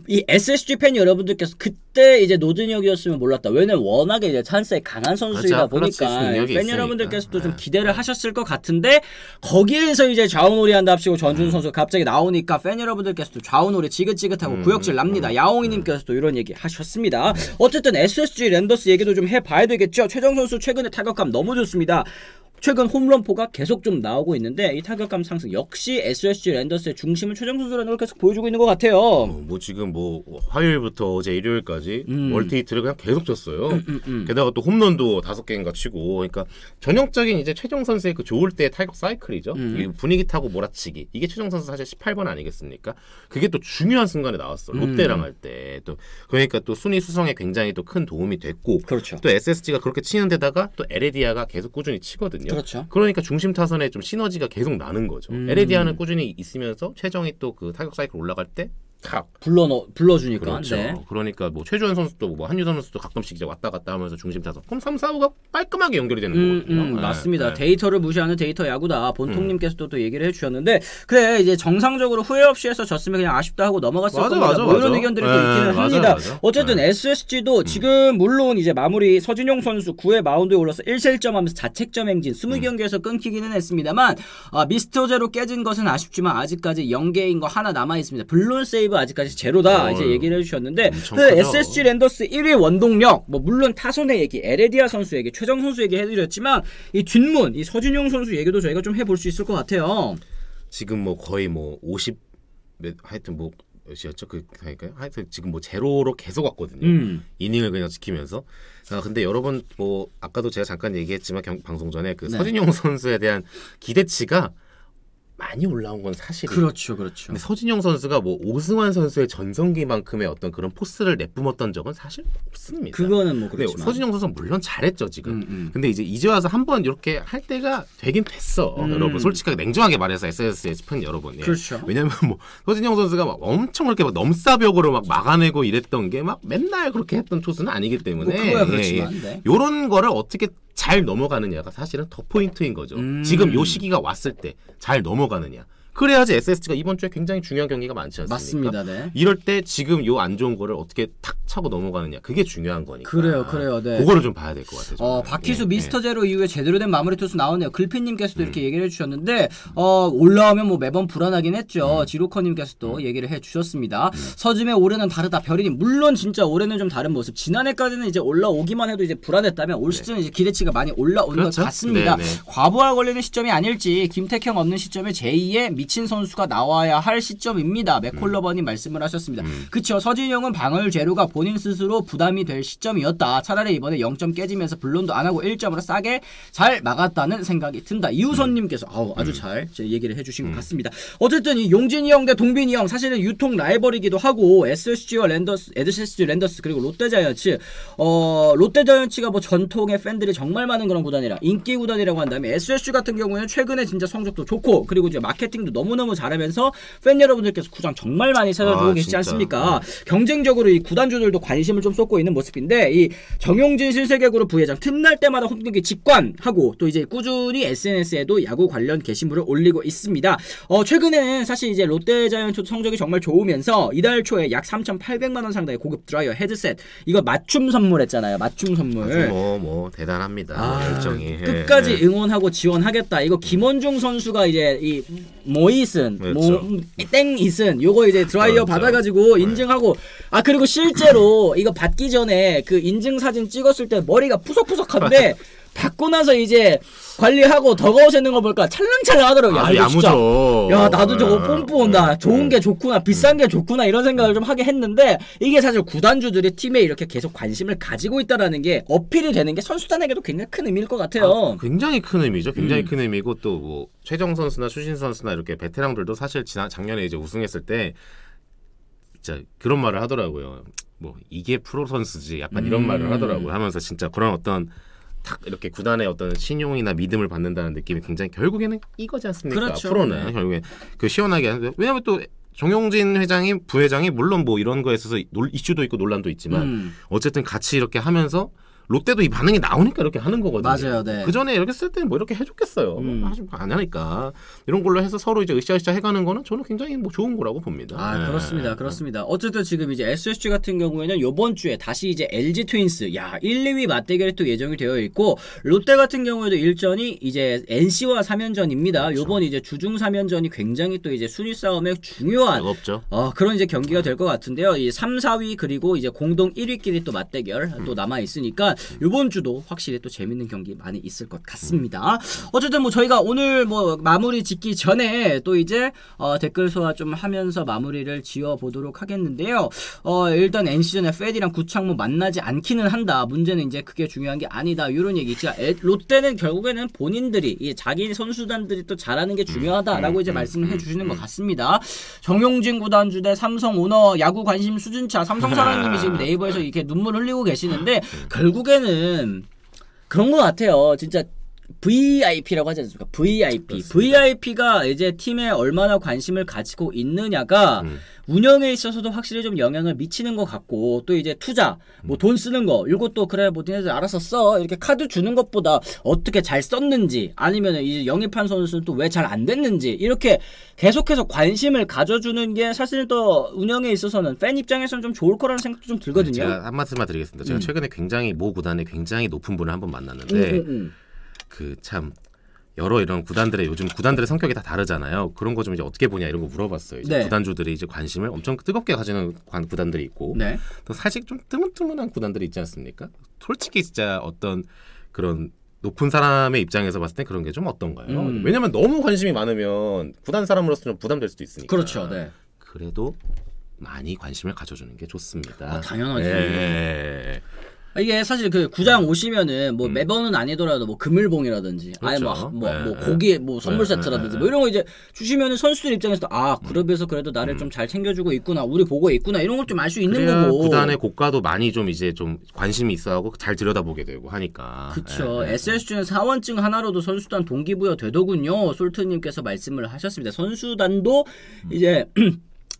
이 SSG 팬 여러분들께서 그때 이제 노준혁이었으면 몰랐다. 왜냐면 워낙에 이제 찬스에 강한 선수이다 보니까 팬 여러분들께서도 좀 기대를 하셨을 것 같은데 거기에서 이제 좌우놀이 한답시고 전준 선수가 갑자기 나오니까 팬 여러분들께서도 좌우놀이 지긋지긋하고 구역질 납니다. 야옹이님께서도 이런 얘기 하셨습니다. 어쨌든 SSG 랜더스 얘기도 좀 해봐야 되겠죠. 최정 선수 최근에 타격감 너무 좋습니다. 최근 홈런포가 계속 좀 나오고 있는데 이 타격감 상승 역시 SSG 랜더스의 중심은 최정 선수라는 걸 계속 보여주고 있는 것 같아요. 뭐 지금 뭐 화요일부터 어제 일요일까지 멀티히트를 그냥 계속 쳤어요. 게다가 또 홈런도 5개인가 치고 그러니까 전형적인 이제 최정 선수의 그 좋을 때의 타격 사이클이죠. 분위기 타고 몰아치기. 이게 최정 선수 사실 18번 아니겠습니까? 그게 또 중요한 순간에 나왔어. 롯데랑 할 때 또 그러니까 또 순위 수성에 굉장히 또 큰 도움이 됐고 그렇죠. 또 SSG가 그렇게 치는 데다가 또 에레디아가 계속 꾸준히 치거든요. 그렇죠. 그러니까 중심 타선에 좀 시너지가 계속 나는 거죠. 에레디아는 꾸준히 있으면서 최정이 또 그 타격 사이클 올라갈 때 불러주니까. 그렇죠. 네. 그러니까 뭐 최주현 선수도 뭐 한유선 선수도 가끔씩 이제 왔다 갔다 하면서 중심 타선. 그럼 3, 4, 5가 깔끔하게 연결이 되는 거거든요. 맞습니다. 데이터를 무시하는 데이터 야구다. 본통님께서도 또 얘기를 해주셨는데 그래 이제 정상적으로 후회 없이 해서 졌으면 그냥 아쉽다 하고 넘어갔을 겁니다. 뭐 이런 의견들이 또 있기는 합니다. 어쨌든 SSG도 지금 물론 이제 마무리 서진용 선수 9회 마운드에 올라서 1실점하면서 자책점 행진 20경기에서 끊기기는 했습니다만 미스터 제로 깨진 것은 아쉽지만 아직까지 0개인 거 하나 남아 있습니다. 블론 세이브 아직까지 제로다 이제 얘기를 해주셨는데 그 SSG 랜더스 1위 원동력 뭐 물론 타선의 얘기 에레디아 선수 얘기 최정 선수 얘기 해드렸지만 이 뒷문 이 서준용 선수 얘기도 저희가 좀 해볼 수 있을 것 같아요. 지금 뭐 거의 뭐 50 하여튼 뭐 몇이었죠? 그러니까요. 하여튼 지금 뭐 제로로 계속 왔거든요. 이닝을 그냥 지키면서. 근데 여러분 뭐 아까도 제가 잠깐 얘기했지만 방송 전에 그 서진용 선수에 대한 기대치가 많이 올라온 건 사실이에요. 그렇죠. 근데 서진용 선수가 뭐 오승환 선수의 전성기만큼의 어떤 그런 포스를 내뿜었던 적은 사실 없습니다. 그거는 뭐 그렇지만 서진용 선수는 물론 잘했죠 지금. 근데 이제 와서 한번 이렇게 할 때가 되긴 됐어. 여러분 솔직하게 냉정하게 말해서 SS의 팬 여러분. 그렇죠. 왜냐면 뭐 서진용 선수가 막 엄청 그렇게 막 넘사벽으로 막 막아내고 이랬던 게 막 맨날 그렇게 했던 투수는 아니기 때문에. 뭐 그거야 그렇지만. 네. 요런 거를 어떻게 잘 넘어가느냐가 사실은 더 포인트인 거죠. 지금 요 시기가 왔을 때 잘 넘어가느냐. 그래야지 SSG가 이번 주에 굉장히 중요한 경기가 많지 않습니까? 맞습니다. 네. 이럴 때 지금 요 안 좋은 거를 어떻게 탁 차고 넘어가느냐. 그게 중요한 거니까. 그래요. 네. 그거를 좀 봐야 될 것 같아요. 박희수 미스터 제로 이후에 제대로 된 마무리 투수 나오네요. 글피님께서도 이렇게 얘기를 해주셨는데 올라오면 뭐 매번 불안하긴 했죠. 지로커님께서도 얘기를 해주셨습니다. 서즘의 올해는 다르다. 별이님 물론 진짜 올해는 좀 다른 모습. 지난해까지는 이제 올라오기만 해도 이제 불안했다면 올 시즌은 이제 기대치가 많이 올라오는 것 같습니다. 과부하 걸리는 시점이 아닐지 김택형 없는 시점에 제2의 미친 선수가 나와야 할 시점입니다. 맥콜러버님 말씀을 하셨습니다. 그쵸. 서진영은 방어율 제로가 본인 스스로 부담이 될 시점이었다. 차라리 이번에 0점 깨지면서 블론도 안 하고 1점으로 싸게 잘 막았다는 생각이 든다. 이우선님께서 아주 잘 얘기를 해주신 것 같습니다. 어쨌든 이 용진이 형 대 동빈이 형 사실은 유통 라이벌이기도 하고 SSG와 SSG 랜더스 그리고 롯데자이언츠 롯데자이언츠가 뭐 전통의 팬들이 정말 많은 그런 구단이라 인기 구단이라고 한다면 SSG 같은 경우에는 최근에 진짜 성적도 좋고 그리고 이제 마케팅도 너무너무 잘하면서 팬 여러분들께서 구장 정말 많이 찾아주고 계시지 않습니까? 경쟁적으로 이 구단주들도 관심을 좀 쏟고 있는 모습인데 이 정용진 신세계그룹 부회장 틈날 때마다 홈경기 직관하고 또 이제 꾸준히 SNS에도 야구 관련 게시물을 올리고 있습니다. 최근에는 사실 이제 롯데자이언츠 성적이 정말 좋으면서 이달 초에 약 3,800만 원 상당의 고급 드라이어 헤드셋 이거 맞춤 선물했잖아요. 맞춤 선물. 뭐 대단합니다. 열정이 끝까지 응원하고 지원하겠다. 이거 김원중 선수가 이제 이 모이슨 땡이슨 요거 이제 드라이어 받아가지고 인증하고 그리고 실제로 이거 받기 전에 그 인증 사진 찍었을 때 머리가 푸석푸석한데 받고 나서 이제 관리하고 더가웃에 있는 거 보니까 찰랑찰랑 하더라고요. 야무져. 야 나도 저거 뽐뿌 온다. 좋은 게 좋구나. 비싼 게 좋구나. 이런 생각을 좀 하게 했는데 이게 사실 구단주들이 팀에 이렇게 계속 관심을 가지고 있다라는 게 어필이 되는 게 선수단에게도 굉장히 큰 의미일 것 같아요. 굉장히 큰 의미죠. 굉장히 큰 의미고 또 뭐 최정 선수나 추신 선수나 이렇게 베테랑들도 사실 작년에 이제 우승했을 때 진짜 그런 말을 하더라고요. 뭐 이게 프로 선수지. 약간 이런 말을 하더라고요. 하면서 진짜 그런 어떤 탁 이렇게 구단의 어떤 신용이나 믿음을 받는다는 느낌이 굉장히 결국에는 이거지 않습니까? 그렇죠. 프로는 결국에 그 시원하게 하는데 왜냐하면 또 정용진 부회장이 물론 뭐 이런 거에 있어서 이슈도 있고 논란도 있지만 어쨌든 같이 이렇게 하면서 롯데도 이 반응이 나오니까 이렇게 하는 거거든요. 맞아요. 네. 그 전에 이렇게 쓸 때는 뭐 이렇게 해줬겠어요. 하지 안 하니까 이런 걸로 해서 서로 이제 으쌰으쌰 해가는 거는 저는 굉장히 뭐 좋은 거라고 봅니다. 아 그렇습니다, 그렇습니다. 어쨌든 지금 이제 SSG 같은 경우에는 이번 주에 다시 이제 LG 트윈스, 1, 2위 맞대결이 또 예정이 되어 있고 롯데 같은 경우에도 일전이 이제 NC와 3연전입니다. 그렇죠. 요번 이제 주중 3연전이 굉장히 또 이제 순위 싸움에 중요한 그런 이제 경기가 될 것 같은데요. 이 3, 4위 그리고 이제 공동 1위끼리 또 맞대결 또 남아 있으니까 이번 주도 확실히 또 재밌는 경기 많이 있을 것 같습니다. 어쨌든 뭐 저희가 오늘 뭐 마무리 짓기 전에 또 이제 댓글 소화 좀 하면서 마무리를 지어 보도록 하겠는데요. 일단 NC전에 페디랑 구창모 만나지 않기는 한다. 문제는 이제 그게 중요한 게 아니다. 이런 얘기. 롯데는 결국에는 본인들이 자기 선수단들이 또 잘하는 게 중요하다라고 이제 말씀을 해주시는 것 같습니다. 정용진 구단주 대 삼성 오너 야구 관심 수준차. 삼성 사랑님이 지금 네이버에서 이렇게 눈물 흘리고 계시는데 결국에는 그런 것 같아요. 진짜 VIP라고 하지 않습니까? VIP. 그렇습니다. VIP가 이제 팀에 얼마나 관심을 가지고 있느냐가 운영에 있어서도 확실히 좀 영향을 미치는 것 같고, 또 이제 투자, 뭐 돈 쓰는 거, 이것도 그래, 뭐 니네들 알아서 써. 이렇게 카드 주는 것보다 어떻게 잘 썼는지, 아니면 이제 영입한 선수는 또 왜 잘 안 됐는지, 이렇게 계속해서 관심을 가져주는 게 사실 또 운영에 있어서는 팬 입장에서는 좀 좋을 거라는 생각도 좀 들거든요. 제가 한 말씀만 드리겠습니다. 제가 최근에 굉장히 모 구단에 굉장히 높은 분을 한번 만났는데, 그 참 여러 이런 구단들의 요즘 구단들의 성격이 다 다르잖아요. 그런 거 좀 이제 어떻게 보냐 이런 거 물어봤어요. 이제 구단주들이 이제 관심을 엄청 뜨겁게 가지는 구단들이 있고, 또 사실 좀 뜨문뜨문한 구단들이 있지 않습니까? 솔직히 진짜 어떤 그런 높은 사람의 입장에서 봤을 때 그런 게 좀 어떤가요? 왜냐면 너무 관심이 많으면 구단 사람으로서 좀 부담될 수도 있으니까. 그렇죠. 네. 그래도 많이 관심을 가져주는 게 좋습니다. 당연하지. 이게 사실 그 구장 오시면은 뭐 매번은 아니더라도 뭐 금일봉이라든지 그렇죠. 아니 뭐 고기 뭐 선물 세트라든지 뭐 이런 거 이제 주시면은 선수들 입장에서 그룹에서 그래도 나를 좀 잘 챙겨주고 있구나, 우리 보고 있구나, 이런 걸 좀 알 수 있는 거고, 구단의 고가도 많이 좀 이제 좀 관심이 있어하고 잘 들여다보게 되고 하니까. 그렇죠. SSG는 사원증 하나로도 선수단 동기부여 되더군요. 솔트님께서 말씀을 하셨습니다. 선수단도 이제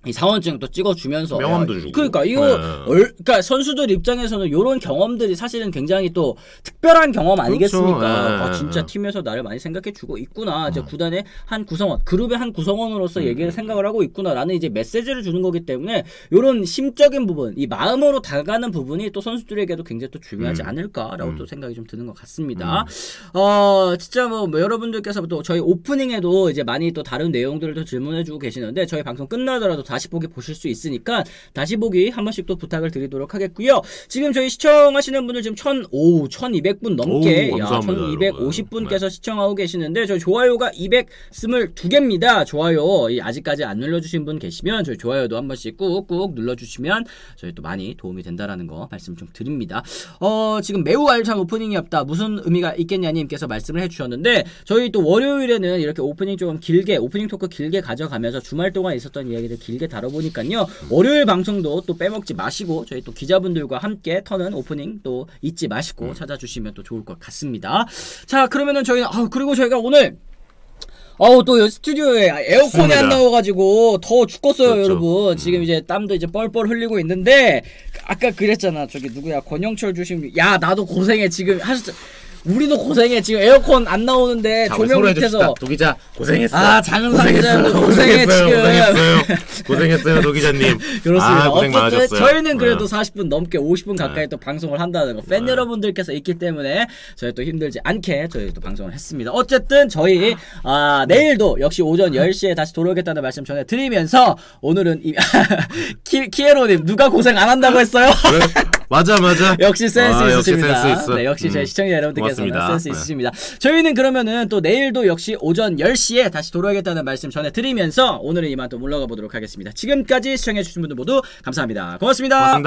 이 사원증 또 찍어주면서 명함도 주고. 그러니까 이거 그러니까 선수들 입장에서는 이런 경험들이 사실은 굉장히 또 특별한 경험 아니겠습니까? 그렇죠. 진짜 팀에서 나를 많이 생각해주고 있구나. 이제 구단의 한 구성원, 그룹의 한 구성원으로서 얘기를 생각을 하고 있구나라는 이제 메시지를 주는 거기 때문에 이런 심적인 부분, 이 마음으로 다가가는 부분이 또 선수들에게도 굉장히 또 중요하지 않을까라고 또 생각이 좀 드는 것 같습니다. 진짜 뭐 여러분들께서 또 저희 오프닝에도 이제 많이 또 다른 내용들을 또 질문해주고 계시는데 저희 방송 끝나더라도 다시 보기 보실 수 있으니까 다시 보기 한 번씩 또 부탁을 드리도록 하겠고요. 지금 저희 시청하시는 분들 지금 1200분 넘게 1250분께서 시청하고 계시는데 저희 좋아요가 222개입니다. 좋아요 아직까지 안 눌러주신 분 계시면 저희 좋아요도 한 번씩 꾹꾹 눌러주시면 저희 또 많이 도움이 된다라는 거 말씀 좀 드립니다. 지금 매우 알찬 오프닝이 없다, 무슨 의미가 있겠냐님께서 말씀을 해주셨는데 저희 또 월요일에는 이렇게 오프닝 토크 길게 가져가면서 주말 동안 있었던 이야기들 길게 다뤄보니까요. 월요일 방송도 또 빼먹지 마시고 저희 또 기자분들과 함께 터는 오프닝 또 잊지 마시고 찾아주시면 또 좋을 것 같습니다. 자, 그러면은 저희 그리고 저희가 오늘 또 스튜디오에 에어컨이 안 나와가지고 더 죽겠어요. 그렇죠. 여러분 지금 이제 땀도 이제 뻘뻘 흘리고 있는데 아까 그랬잖아, 저기 누구야, 권영철 주심, 야 나도 고생해 지금 하셨죠. 우리도 고생해 지금 에어컨 안 나오는데 조명 밑에서. 도기자 고생했어. 장은상 기자도 고생해 지금. 고생했어요 도기자님. 그렇습니다. 고생 많으셨어요. 저희는 그래도 40분 넘게 50분 가까이 또 방송을 한다는 거, 팬 여러분들께서 있기 때문에 저희 또 힘들지 않게 저희 또 방송을 했습니다. 어쨌든 저희 내일도 역시 오전 10시에 다시 돌아오겠다는 말씀 전해드리면서 오늘은 키에로님 누가 고생 안 한다고 했어요? 맞아. 역시 센스 있으십니다. 역시 센스 있어. 네, 역시 저희 시청자 여러분들께서는 고맙습니다. 센스 있으십니다. 저희는 그러면은 또 내일도 역시 오전 10시에 다시 돌아오겠다는 말씀 전해드리면서 오늘은 이만 또 물러가 보도록 하겠습니다. 지금까지 시청해주신 분들 모두 감사합니다. 고맙습니다.